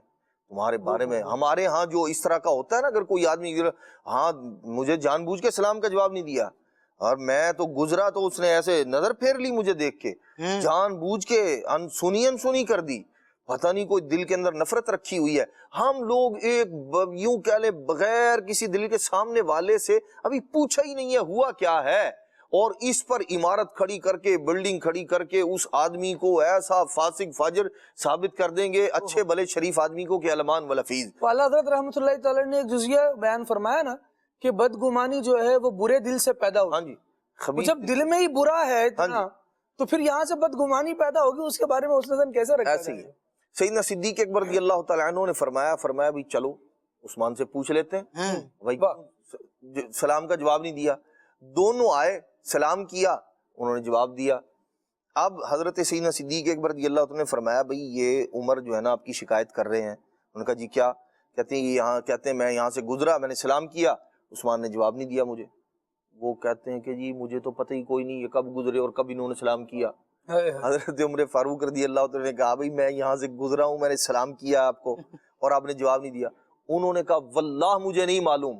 تمہارے بارے میں ہمارے ہاں جو اس طرح کا ہوتا ہے نا, اگر کوئی آدمی ہاں مجھے جان بوجھ کے سلام کا جواب نہیں دیا, اور میں تو گزرا تو اس نے ایسے نظر پھیر لی مجھے دیکھ کے, جان بوجھ کے انسنی کر دی, پتہ نہیں کوئی دل کے اندر نفرت رکھی ہوئی ہے. ہم لوگ ایک یوں کہہ لیں بغیر کسی دل کے سامنے والے سے ابھی پوچھا ہی نہیں ہے ہوا کیا ہے, اور اس پر عمارت کھڑی کر کے, بلڈنگ کھڑی کر کے اس آدمی کو ایسا فاسق فاجر ثابت کر دیں گے اچھے بھلے شریف آدمی کو کہ علمان والحفیظ. اعلیٰ حضرت رحمۃ اللہ تعالی نے ایک جزیہ بیان فرمایا نا کہ بدگمانی جو ہے وہ برے دل سے پیدا ہوتی ہے. ہاں جی, جب دل میں ہی برا ہے اتنا تو پھر یہاں سے بدگمانی پیدا ہوگی، اس کے بارے میں حسن کیسے رکھا ایسے ہی جائے گا؟ سیدنا صدیق اکبر رضی اللہ تعالیٰ عنہ نے فرمایا بھی چلو عثمان سے پوچھ لیتے ہیں بھائی، سلام کا جواب نہیں دیا. دونوں آئے، سلام کیا، انہوں نے جواب دیا. اب حضرت سیدنا صدیق اکبر رضی اللہ تعالیٰ نے فرمایا بھائی یہ عمر جو ہے نا آپ کی شکایت کر رہے ہیں. انہوں نے کہا جی کیا؟ کہتے ہیں میں یہاں سے گزرا، میں نے سلام کیا، عثمان نے جواب نہیں دیا مجھے. وہ کہتے ہیں کہ جی مجھے تو پتہ ہی کوئی نہیں یہ کب گزرے اور کب انہوں نے سلام کیا. حضرت عمر فاروق رضی اللہ عنہ نے کہا بھائی میں یہاں سے گزرا ہوں، میں نے سلام کیا آپ کو اور آپ نے جواب نہیں دیا. انہوں نے کہا واللہ مجھے نہیں معلوم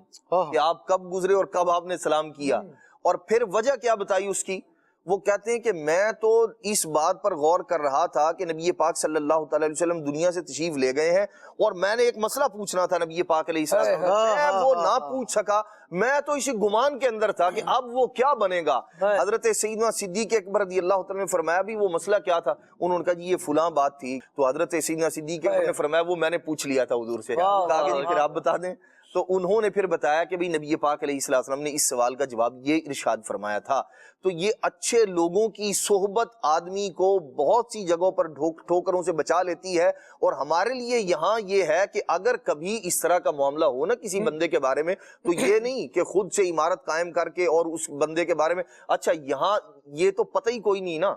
کہ آپ کب گزرے اور کب آپ نے سلام کیا. اور پھر وجہ کیا بتائی اس کی؟ وہ کہتے ہیں کہ میں تو اس بات پر غور کر رہا تھا کہ نبی پاک صلی اللہ تعالی علیہ وسلم دنیا سے تشریف لے گئے ہیں اور میں نے ایک مسئلہ پوچھنا تھا نبی پاک علیہ السلام، میں وہ نہ پوچھ سکا. میں تو اسی گمان کے اندر تھا کہ اب وہ کیا بنے گا. حضرت سیدنا صدیق اکبر رضی اللہ تعالیٰ نے فرمایا بھی وہ مسئلہ کیا تھا؟ انہوں نے کہا جی یہ فلاں بات تھی. تو حضرت سیدنا صدیق اکبر نے فرمایا وہ میں نے پوچھ لیا تھا حضور سے. کہا کہ جی پھر آپ بتا دیں. تو انہوں نے پھر بتایا کہ بھی نبی پاک علیہ السلام نے اس سوال کا جواب یہ ارشاد فرمایا تھا. تو یہ اچھے لوگوں کی صحبت آدمی کو بہت سی جگہوں پر ٹھوکروں سے بچا لیتی ہے. اور ہمارے لیے یہاں یہ ہے کہ اگر کبھی اس طرح کا معاملہ ہو نا کسی بندے کے بارے میں، تو یہ نہیں کہ خود سے عمارت قائم کر کے اور اس بندے کے بارے میں اچھا یہاں یہ تو پتہ ہی کوئی نہیں نا.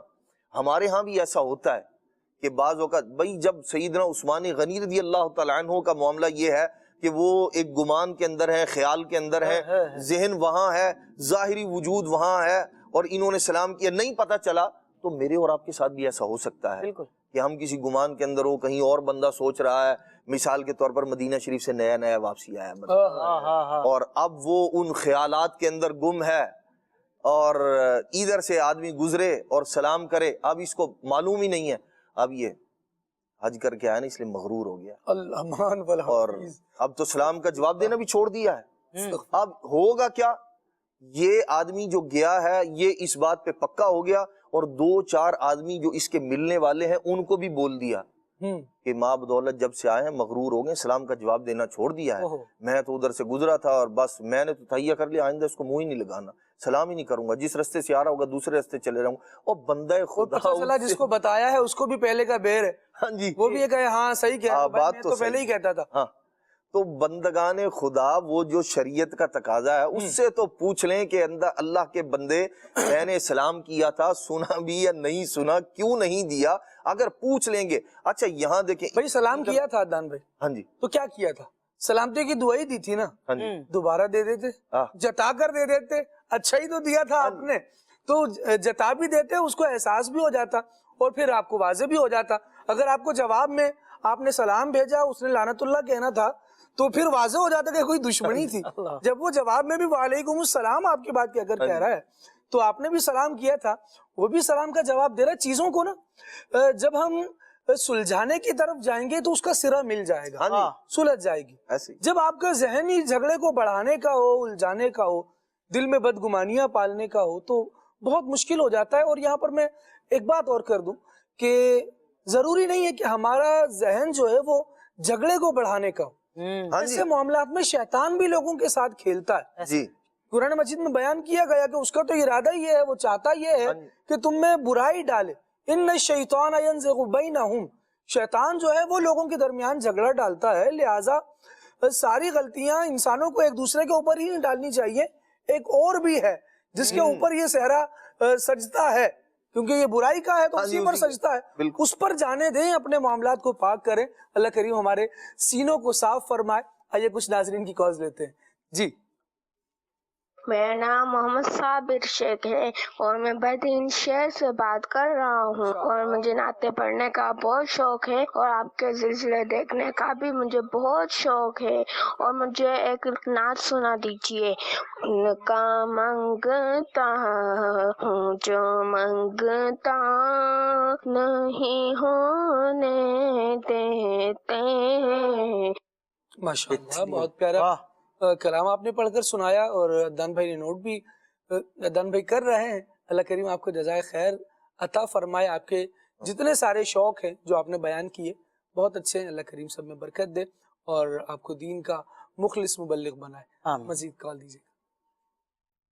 ہمارے ہاں بھی ایسا ہوتا ہے کہ بعض اوقات بھائی جب سیدنا عثمان غنی رضی اللہ تعالیٰ عنہ کا معاملہ یہ ہے کہ وہ ایک گمان کے اندر ہے، خیال کے اندر ہے، ذہن وہاں ہے، ظاہری وجود وہاں ہے، اور انہوں نے سلام کیا نہیں پتہ چلا. تو میرے اور آپ کے ساتھ بھی ایسا ہو سکتا ہے کہ ہم کسی گمان کے اندر ہو، کہیں اور بندہ سوچ رہا ہے. مثال کے طور پر مدینہ شریف سے نیا واپسی آیا بندہ اور اب وہ ان خیالات کے اندر گم ہے اور ادھر سے آدمی گزرے اور سلام کرے، اب اس کو معلوم ہی نہیں ہے. اب یہ حج کر کے آیا نا اس لیے مغرور ہو گیا اور اب تو سلام کا جواب دینا بھی چھوڑ دیا ہے. اب ہوگا کیا؟ یہ آدمی جو گیا ہے یہ اس بات پہ پکا ہو گیا اور 2-4 آدمی جو اس کے ملنے والے ہیں ان کو بھی بول دیا کہ ماں بدولت جب سے آئے ہیں مغرور ہو گئے، سلام کا جواب دینا چھوڑ دیا ہے. میں تو ادھر سے گزرا تھا اور بس میں نے تو تہیہ کر لیا آئندہ اس کو منہ ہی نہیں لگانا، سلام ہی نہیں کروں گا، جس رستے سے آ رہا ہوگا دوسرے رستے چلے رہوں. اور بندہ خدا جس کو بتایا ہے اس کو بھی پہلے کا بیر ہے. ہاں جی وہ بھی یہ کہے ہاں صحیح کہہ بات تو پہلے ہی کہتا تھا. ہاں تو بندگان خدا وہ جو شریعت کا تقاضا ہے اس سے تو پوچھ لیں کہ اللہ کے بندے میں نے سلام کیا تھا، سنا بھی یا نہیں سنا، کیوں نہیں دیا؟ اگر پوچھ لیں گے. اچھا یہاں دیکھیں بھائی سلام کیا تھا عدنان بھائی، ہاں جی تو کیا کیا تھا؟ سلامتی کی دعائی دی تھی نا، دوبارہ دے دیتے، جتا کر دے دیتے. اچھا ہی تو دیا تھا آپ نے، تو جتا بھی دیتے، اس کو احساس بھی ہو جاتا اور پھر آپ کو واضح بھی ہو جاتا. اگر آپ کو جواب میں آپ نے سلام بھیجا، اس نے لعنت اللہ کہنا تھا، تو پھر واضح ہو جاتا کہ کوئی دشمنی تھی. جب وہ جواب میں بھی وعلیکم السلام آپ کی بات اگر کہہ رہا ہے تو آپ نے بھی سلام کیا تھا، وہ بھی سلام کا جواب دے رہا ہے. چیزوں کو نا جب ہم سلجھانے کی طرف جائیں گے تو اس کا سرا مل جائے گا، سلجھ جائے گی. جب آپ کا ذہنی جھگڑے کو بڑھانے کا ہو، الجھانے کا ہو، دل میں بدگمانیاں پالنے کا ہو تو بہت مشکل ہو جاتا ہے. اور یہاں پر میں ایک بات اور کر دوں کہ ضروری نہیں ہے کہ ہمارا ذہن جو ہے وہ جھگڑے کو بڑھانے کا ہو. ایسے معاملات میں شیطان بھی لوگوں کے ساتھ کھیلتا ہے. جی قرآن مجید میں بیان کیا گیا کہ اس کا تو ارادہ یہ ہے، وہ چاہتا یہ ہے کہ تم میں برائی ڈالے. ان الشیطان ینزغ بینہم، شیطان جو ہے وہ لوگوں کے درمیان جھگڑا ڈالتا ہے. لہٰذا ساری غلطیاں انسانوں کو ایک دوسرے کے اوپر ہی نہیں ڈالنی چاہیے. ایک اور بھی ہے جس کے اوپر یہ صحرا سجدہ ہے، کیونکہ یہ برائی کا ہے تو اسی پر سجدہ ہے، اس پر جانے دیں، اپنے معاملات کو پاک کریں. اللہ کریم ہمارے سینوں کو صاف فرمائے. آئیے کچھ ناظرین کی کالز لیتے ہیں. جی میرا نام محمد صابر شیخ ہے اور میں بدین شہر سے بات کر رہا ہوں اور مجھے نعتیں پڑھنے کا بہت شوق ہے اور آپ کے سلسلے دیکھنے کا بھی مجھے بہت شوق ہے. اور مجھے ایک نعت سنا دیجیے. ان کا منگتا ہوں جو منگتا نہیں ہونے دیتے. ماشاءاللہ بہت پیارا کلام آپ نے پڑھ کر سنایا اور عدنان بھائی نے نوٹ بھی عدنان بھائی کر رہے ہیں. اللہ کریم آپ کو جزائے خیر عطا فرمائے. آپ کے جتنے سارے شوق ہیں جو آپ نے بیان کیے بہت اچھے ہیں. اللہ کریم سب میں برکت دے اور آپ کو دین کا مخلص مبلغ بنائے. مزید کال دیجیے.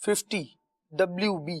50 WB।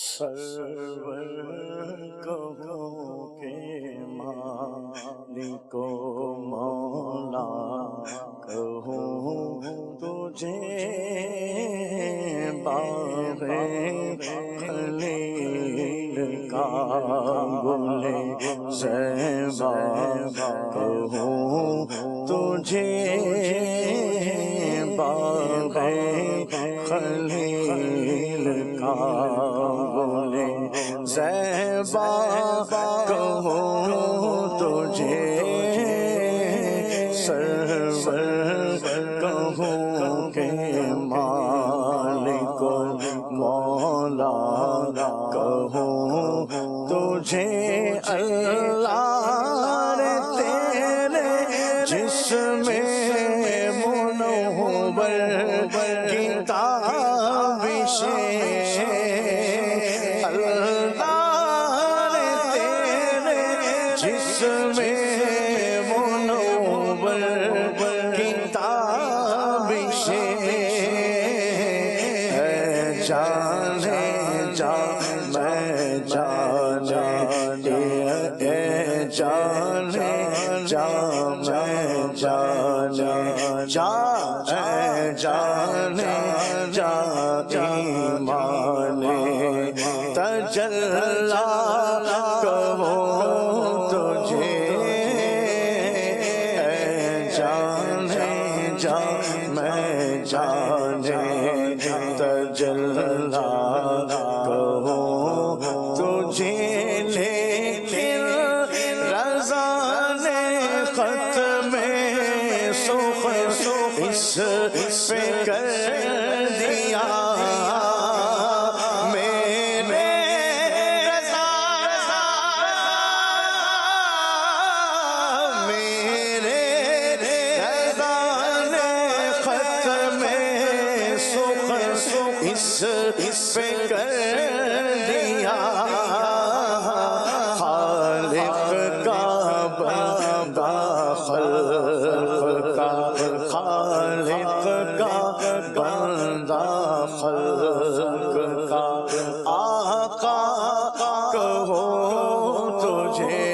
سرور کہوں کہ مالک و مولا کہوں تجھے باغ خلیل کا گل زیبا کہوں تجھے باغ خلیل کا گل زیبا کہوں تجھے سرور کہوں کہ مالک و مولا کہوں تجھے اللہ رے تیرے جسم منور کتابش اللہ رے تیرے جسم منور کتابش جانے جا میں جانے جانے جا میں جانے جا جانے جا ایمان تجلا کہوں تجھے جانے جا میں جانے تجلا کہوں تجھے لیکن رضا نے ختم سخ اس پہ کر دیا میرے رضا میرے رضا نے ختم سخ اس پہ کر دیا خالق کا بندہ خلق کا خالق کا بندہ خلق کا آقا کہو تجھے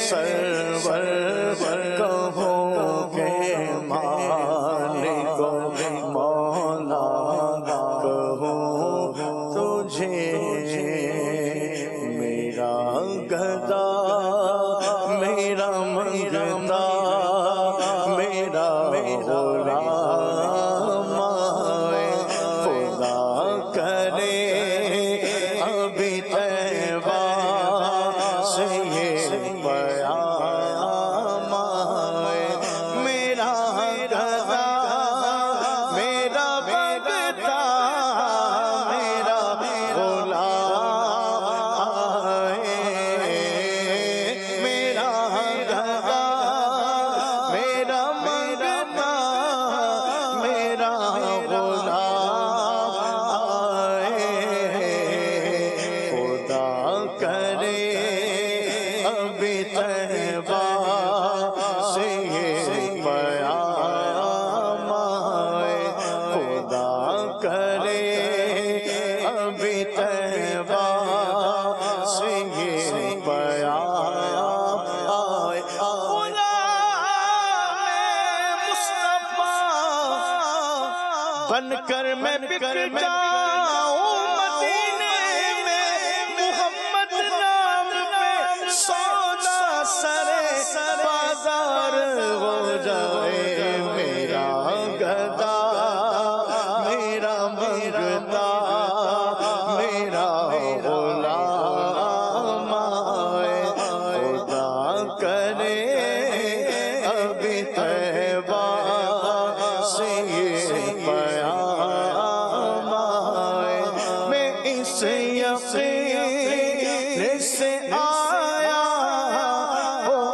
سرور کہو کہ مالک و مولا کہو تجھے میرا گدا میرا منگتا میرا غلام خدا کرے ابھی طیبہ سے یہ پیام آئے میرا گدا میرا بگتا میرا غلام آئے میرا گدا میرا منگتا میرا غلام آئے خدا کرے ابھی طیبہ سے یہ پیام آئے خدا کرے ابھی طیبہ سے یہ پیام آئے غلام مصطفیٰ بن کر میں بک جاؤں مدینے میں محمد نام پہ سودا سرے بازار ہو جائے میرا گدا میرا منگتا میرا غلام آئے خدا کرے ابھی طیبہ سے یہ پیام آئے میں اس یقین سے آیا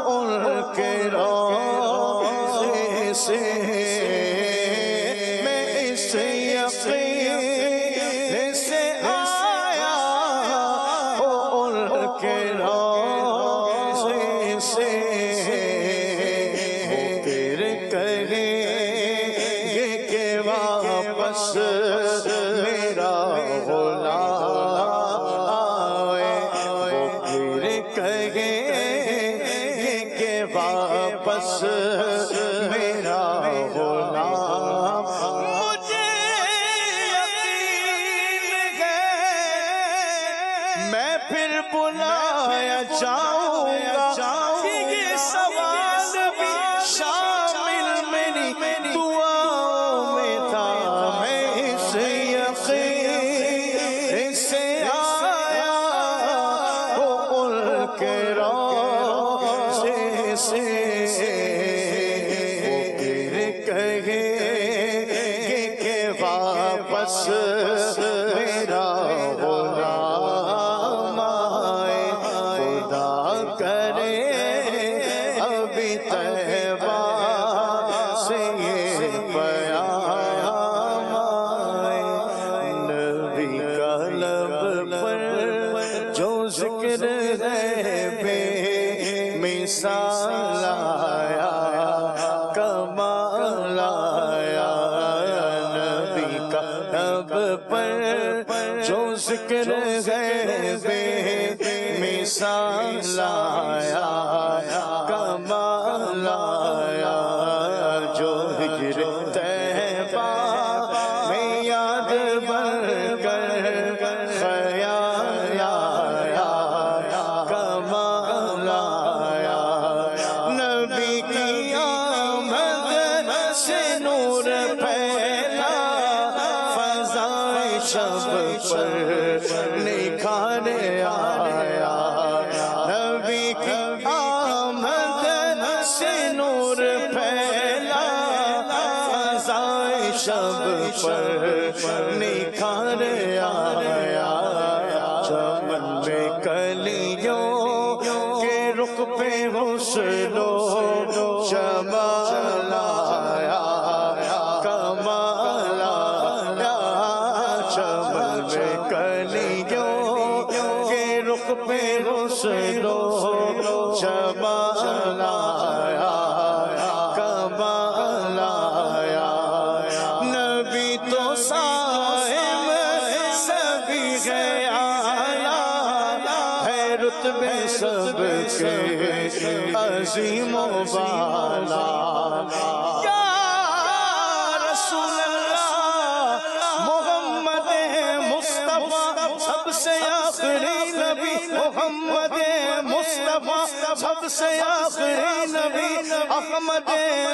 ان کے روضے سے میں اس یقین سے آیا ان کے روضے سے وہ پھر کہیں گے کہ واپس میرا غلام بلایا جاؤں گا، یہ سوال بھی شامل میری دعاؤں میں تھا، میں اس یقین سے آیا وہ ان کے روضے سے، وہ پھر کہے کہ واپس میرا غلام آئے، خدا کرے ابھی طیبہ سے یہ پیام آئے، نبی کا لب پر جو ذکر ہے بے مثال آیا، کمال آیا، نبی کا لب پر جو ذکر ہے بے مثال آیا، کمال آیا، جو ہجر طیبہ میں یاد بن کر خیال آیا، کمال آیا، نبی کی آمد سے نور پھیلا، فضائے شب پر نکھار آیا، نبی کی آمد سے نور پھیلا، فضائے شب پر نکھار آیا، چمن میں کلیوں کے رخ پہ حسن و جمال آیا، کمال آیا، چمن میں کلیوں کے رخ پہ حسن و جمال آیا، کمال آیا، نبی تو صاحب سبھی گیا ہے، رتبے سب کے عظیم و بالا، یا رسول اللہ محمد مصطفیٰ سب سے آخری نبی، محمد مصطفیٰ سب سے آخری نبی، احمد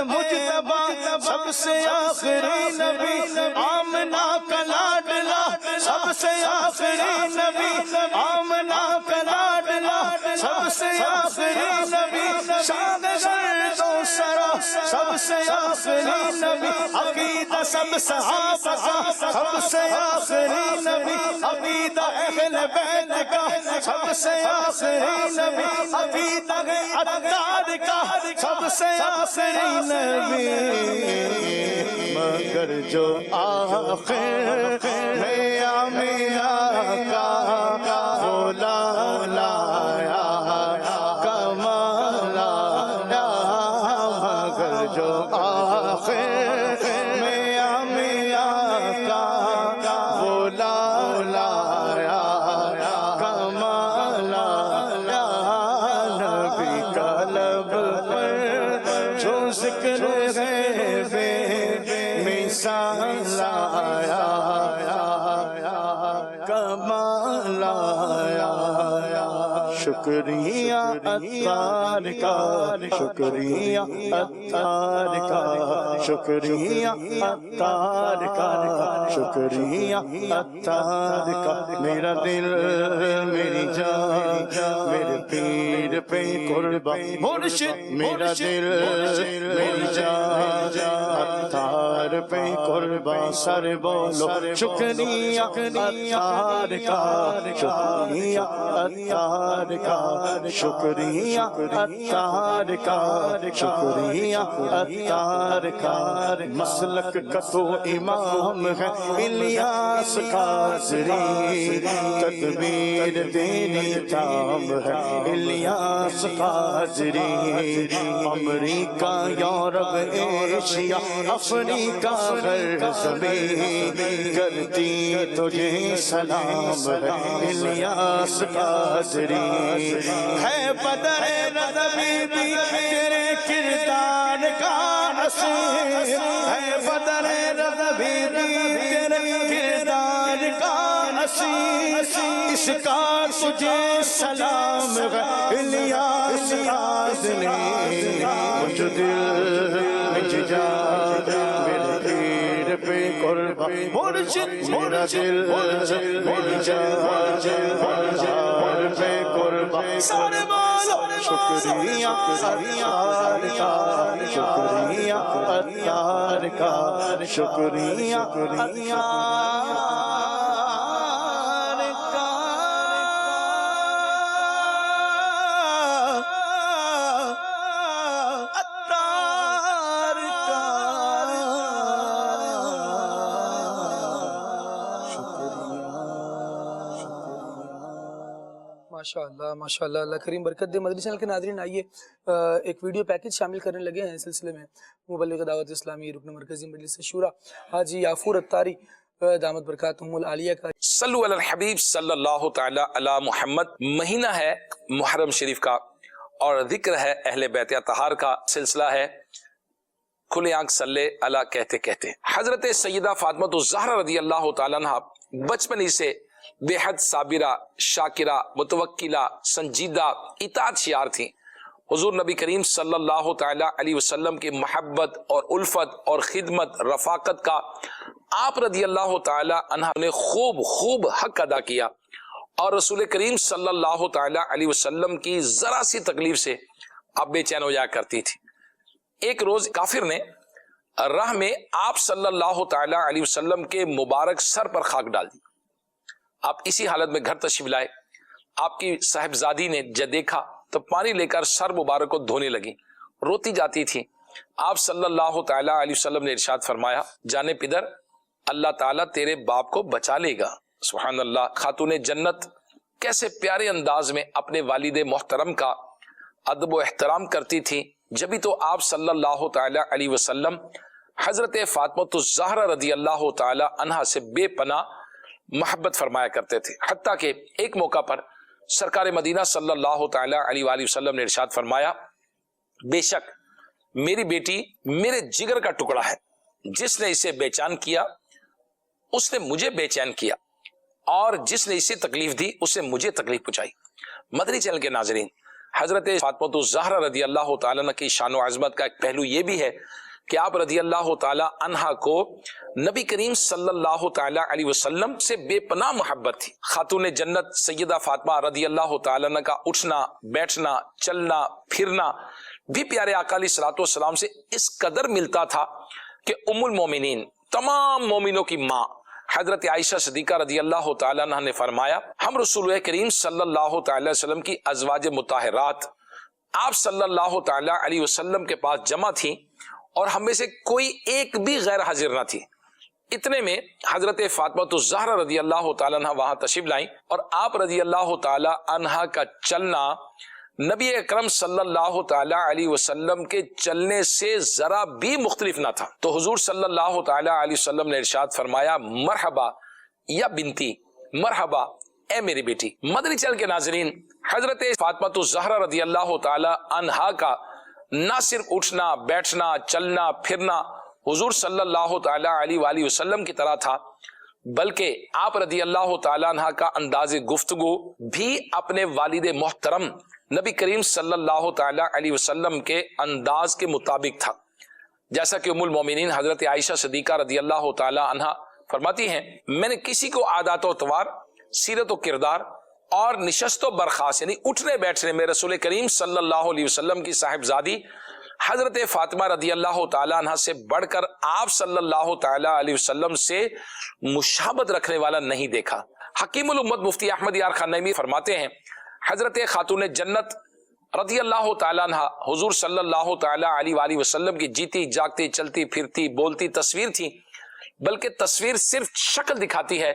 مجتبیٰ سب سے آخری نبی، آمنہ کا لاڈلا سب سے آخری نبی، آمنہ کا لاڈلا سب سے آخری نبی، شان گرد و سرا سب سے آخری نبی، عقیدہ سب صحابہ کا سب سے آخری نبی، عقیدہ اہل بیت کا سب سے آخری نبی، عقیدہ عطار کا سب سے آخری نبی، مگر جو آخر میں آمینہ کا غلام لایا، کمال آیا، مگر جو آخر میں آمینہ کا غلام لایا، کمال آیا، نبی کا لب پر جو ذکر ہے بے مثال آیا، کمال آیا، شکریہ عطار کا، شکریہ عطار کا، شکریہ عطار کا، شکریہ عطار کا، میرا دل میری جان میرے پیر پہ قربان مرشد، میرا دل میری جان عطار پہ قربان، سر بولو شکریہ عطار کا، شکریہ عطار کا، شکریہ عطار کا، شکریہ عطار کا، مسلک کا تو امام ہے الیاس قاضری، تدبیر دینی تام ہے الیاس قاضری، امریکہ یورپ ایشیا افریقہ ہر زمین کرتی تجھے سلام ہے الیاس قاضری، ہے بدر رضوی بھی تیرے کردار کا اثر، ہے بدر رضوی بھی تیرے کردار کا حسین اس کا تجھے سلام ہے الیاس نازنین مجھ دل مجھ جان میرے پیر پہ قربان مرشد میرا دل میری جان پہ قربان سارے بولو شکریہ اتار کا شکریہ اتار کا شکریہ اتار کا اتار کا ماشاءاللہ ماشاءاللہ، اللہ کریم برکت دے۔ مدنی چینل کے ناظرین، آئیے ایک ویڈیو پیکج شامل کرنے لگے ہیں اس سلسلے میں۔ مبلغ دعوت اسلامی رکن مرکزی مجلس شورا حاجی یافور اتاری دامت برکاتہم العالیہ کا صلو علی الحبیب صلی اللہ تعالی علی محمد۔ مہینہ ہے محرم شریف کا اور ذکر ہے اہل بیت اطہار کا، سلسلہ ہے کھلے آنکھ صلی اللہ کہتے کہتے۔ حضرت سیدہ فاطمہ الزہرا رضی اللہ تعالیٰ عنہ بچپن ہی سے بے حد صابرہ، شاکرہ، متوکلہ، سنجیدہ، اطاعت شیار تھیں۔ حضور نبی کریم صلی اللہ تعالی علیہ وسلم کی محبت اور الفت اور خدمت رفاقت کا آپ رضی اللہ تعالی عنہ نے خوب حق ادا کیا، اور رسول کریم صلی اللہ تعالی علیہ وسلم کی ذرا سی تکلیف سے آپ بے چین ہو جایا کرتی تھی۔ ایک روز کافر نے راہ میں آپ صلی اللہ تعالی علیہ وسلم کے مبارک سر پر خاک ڈال دی۔ آپ اسی حالت میں گھر تشریف لائے۔ آپ کی صاحبزادی نے جب دیکھا تو پانی لے کر سر مبارک کو دھونے لگی، روتی جاتی تھی۔ آپ صلی اللہ تعالی علیہ وسلم نے ارشاد فرمایا، جانے پدر، اللہ تعالیٰ تیرے باپ کو بچا لے گا۔ سبحان اللہ۔ خاتون جنت کیسے پیارے انداز میں اپنے والد محترم کا ادب و احترام کرتی تھی، جبھی تو آپ صلی اللہ تعالی علیہ وسلم حضرت فاطمہ الزہرا رضی اللہ تعالی عنہا سے بے پناہ محبت فرمایا کرتے تھے، حتیٰ کہ ایک موقع پر سرکار مدینہ صلی اللہ تعالی علیہ وآلہ وسلم نے ارشاد فرمایا، بے شک میری بیٹی میرے جگر کا ٹکڑا ہے، جس نے اسے بے چین کیا اس نے مجھے بے چین کیا، اور جس نے اسے تکلیف دی اسے مجھے تکلیف پہنچائی۔ مدنی چینل کے ناظرین، حضرت فاطمہ الزہرا رضی اللہ تعالی عنہ کی شان و عظمت کا ایک پہلو یہ بھی ہے کہ آپ رضی اللہ تعالی عنہ کو نبی کریم صلی اللہ تعالی علیہ وسلم سے بے پناہ محبت تھی۔ خاتون جنت سیدہ فاطمہ رضی اللہ تعالی عنہ کا اٹھنا، بیٹھنا، چلنا، پھرنا بھی پیارے آقا علیہ الصلوۃ والسلام سے اس قدر ملتا تھا کہ ام المومنین، تمام مومنوں کی ماں حضرت عائشہ صدیقہ رضی اللہ تعالی عنہ نے فرمایا، ہم رسول کریم صلی اللہ تعالی علیہ وسلم کی ازواج مطہرات آپ صلی اللہ تعالی علیہ وسلم کے پاس جمع تھیں، اور ہم میں سے کوئی ایک بھی غیر حاضر نہ تھی۔ اتنے میں حضرت فاطمہ الزہرا رضی اللہ تعالی عنہ وہاں تشریف لائیں، اور آپ رضی اللہ تعالی عنہ کا چلنا نبی اکرم صلی اللہ تعالی علیہ وسلم کے چلنے سے ذرا بھی مختلف نہ تھا۔ تو حضور صلی اللہ تعالی علیہ وسلم نے ارشاد فرمایا، مرحبا یا بنتی، مرحبا اے میری بیٹی۔ مدنی چینل کے ناظرین، حضرت فاطمہ الزہرا رضی اللہ تعالی عنہا کا نہ صرف اٹھنا، بیٹھنا، چلنا، پھرنا حضور صلی اللہ تعالی علیہ وآلہ وسلم کی طرح تھا، بلکہ آپ رضی اللہ تعالی عنہ کا انداز گفتگو بھی اپنے والد محترم نبی کریم صلی اللہ تعالی علیہ وسلم کے انداز کے مطابق تھا۔ جیسا کہ ام المومنین حضرت عائشہ صدیقہ رضی اللہ تعالی عنہ فرماتی ہیں، میں نے کسی کو عادات و طوار، سیرت و کردار اور نشست و برخاست یعنی اٹھنے بیٹھنے میں رسول کریم صلی اللہ علیہ وسلم کی صاحبزادی حضرت فاطمہ رضی اللہ تعالی عنہ سے بڑھ کر آپ صلی اللہ تعالی علیہ وسلم سے مشابہت رکھنے والا نہیں دیکھا۔ حکیم الامت مفتی احمد یار خان نعیمی فرماتے ہیں، حضرت خاتون جنت رضی اللہ تعالی عنہ حضور صلی اللہ تعالی علیہ وآلہ وسلم کی جیتی جاگتی، چلتی پھرتی، بولتی تصویر تھی، بلکہ تصویر صرف شکل دکھاتی ہے۔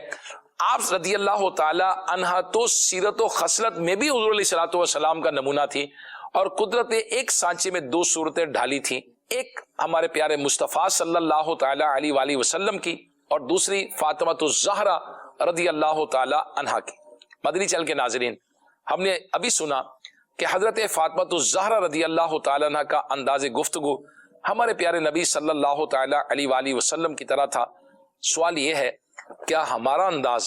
آپ رضی اللہ تعالی عنہ تو سیرت و خصلت میں بھی حضور علیہ الصلوۃ والسلام کا نمونہ تھی، اور قدرت نے ایک سانچے میں دو صورتیں ڈھالی تھیں، ایک ہمارے پیارے مصطفیٰ صلی اللہ تعالی علیہ وآلہ وسلم کی، اور دوسری فاطمہ الزہرا رضی اللہ تعالی عنہ کی۔ مدنی چینل کے ناظرین، ہم نے ابھی سنا کہ حضرت فاطمہ الزہرا رضی اللہ تعالی عنہ کا انداز گفتگو ہمارے پیارے نبی صلی اللہ تعالی علیہ وآلہ وسلم کی طرح تھا۔ سوال یہ ہے، کیا ہمارا انداز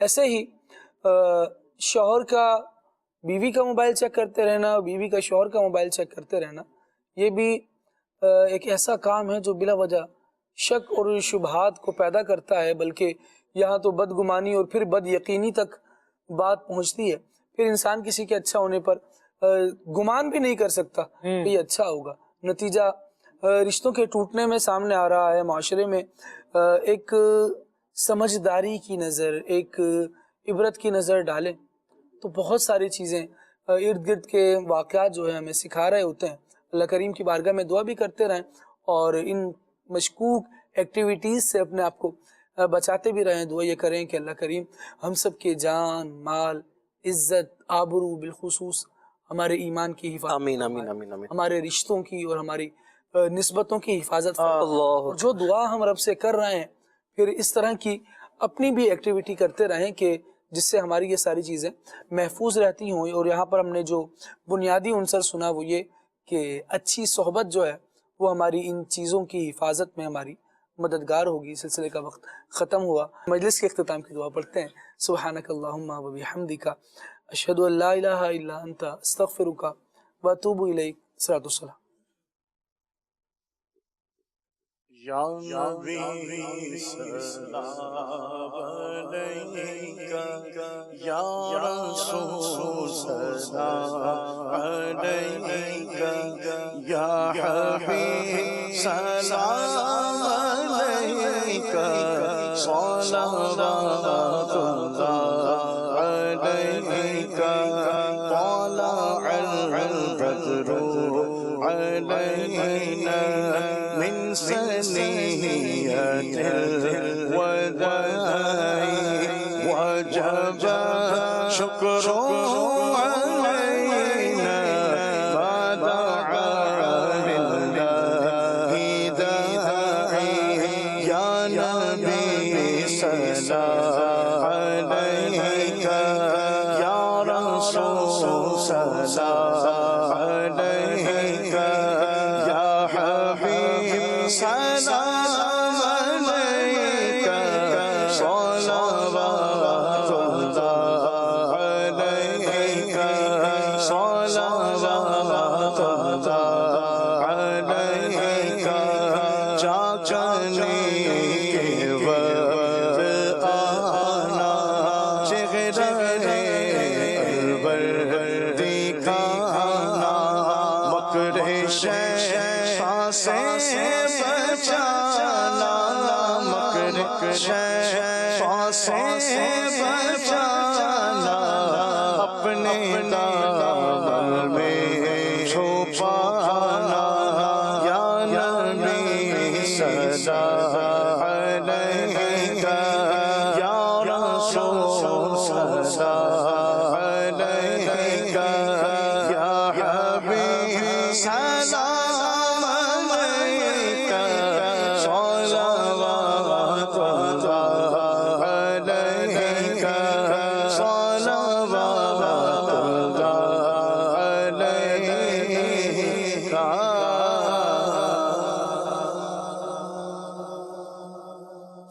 ایسے ہی شوہر کا بیوی کا موبائل چیک کرتے رہنا، بیوی کا شوہر کا موبائل چیک کرتے رہنا، یہ بھی ایک ایسا کام ہے جو بلا وجہ شک اور شبہات کو پیدا کرتا ہے، بلکہ یہاں تو بدگمانی اور پھر بد یقینی تک بات پہنچتی ہے. پھر انسان کسی کے اچھا ہونے پر گمان بھی نہیں کر سکتا کہ یہ اچھا ہوگا. نتیجہ رشتوں کے ٹوٹنے میں سامنے آ رہا ہے. معاشرے میں ایک سمجھداری کی نظر، ایک عبرت کی نظر ڈالیں تو بہت ساری چیزیں ارد گرد کے واقعات جو ہیں ہمیں سکھا رہے ہوتے ہیں. اللہ کریم کی بارگاہ میں دعا بھی کرتے رہیں اور ان مشکوک ایکٹیویٹیز سے اپنے آپ کو بچاتے بھی رہیں. دعا یہ کریں کہ اللہ کریم ہم سب کے جان، مال، عزت، آبرو، بالخصوص ہمارے ایمان کی حفاظت، آمین آمین آمین آمین، ہمارے رشتوں کی اور ہماری نسبتوں کی حفاظت فرمائے. جو دعا ہم رب سے کر رہے ہیں پھر اس طرح کی اپنی بھی ایکٹیویٹی کرتے رہیں کہ جس سے ہماری یہ ساری چیزیں محفوظ رہتی ہوں. اور یہاں پر ہم نے جو بنیادی عنصر سنا وہ یہ کہ اچھی صحبت جو ہے وہ ہماری ان چیزوں کی حفاظت میں ہماری مددگار ہوگی. سلسلے کا وقت ختم ہوا. مجلس کے اختتام کی دعا پڑھتے ہیں. سبحانک اللہم و بحمدک اشہد ان لا الہ الا انت استغفرک و اتوب الیک. صلاۃ والسلام. یا نبی سلام علیکہ، یا رسول سلام علیکہ، یا حبیب سلام علیکہ، صلوات اللہ علیکہ، طلع البدر علینا من سنیت الوداع وجب شکر علینا ما دعا للہ داعی. یا نبی سلام علیکہ، یا رسول سلام علیکہ، یا حبیب سلام علیکہ، صلوات اللہ علیکہ، صلوات اللہ علیکہ. چاچنے کے وقت آنا، چہرے البر دکھانا، مکر شیطان سے بچانا، مکر شیطان سے بچانا، اپنے دامن میں چھپانا. یا نبی سلام علیکہ، یا رسول سلام علیکہ، یا حبیب سلام علیکہ، صلوات اللہ علیکہ، صلوات اللہ علیکہ.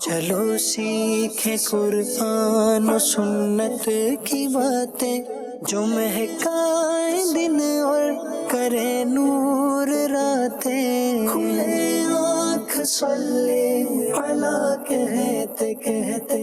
چلو سیکھیں قرآن و سنت کی باتیں جو مہکائیں دن اور کرے نور راتیں. کھلے آنکھ صلی علی کہتے کہتے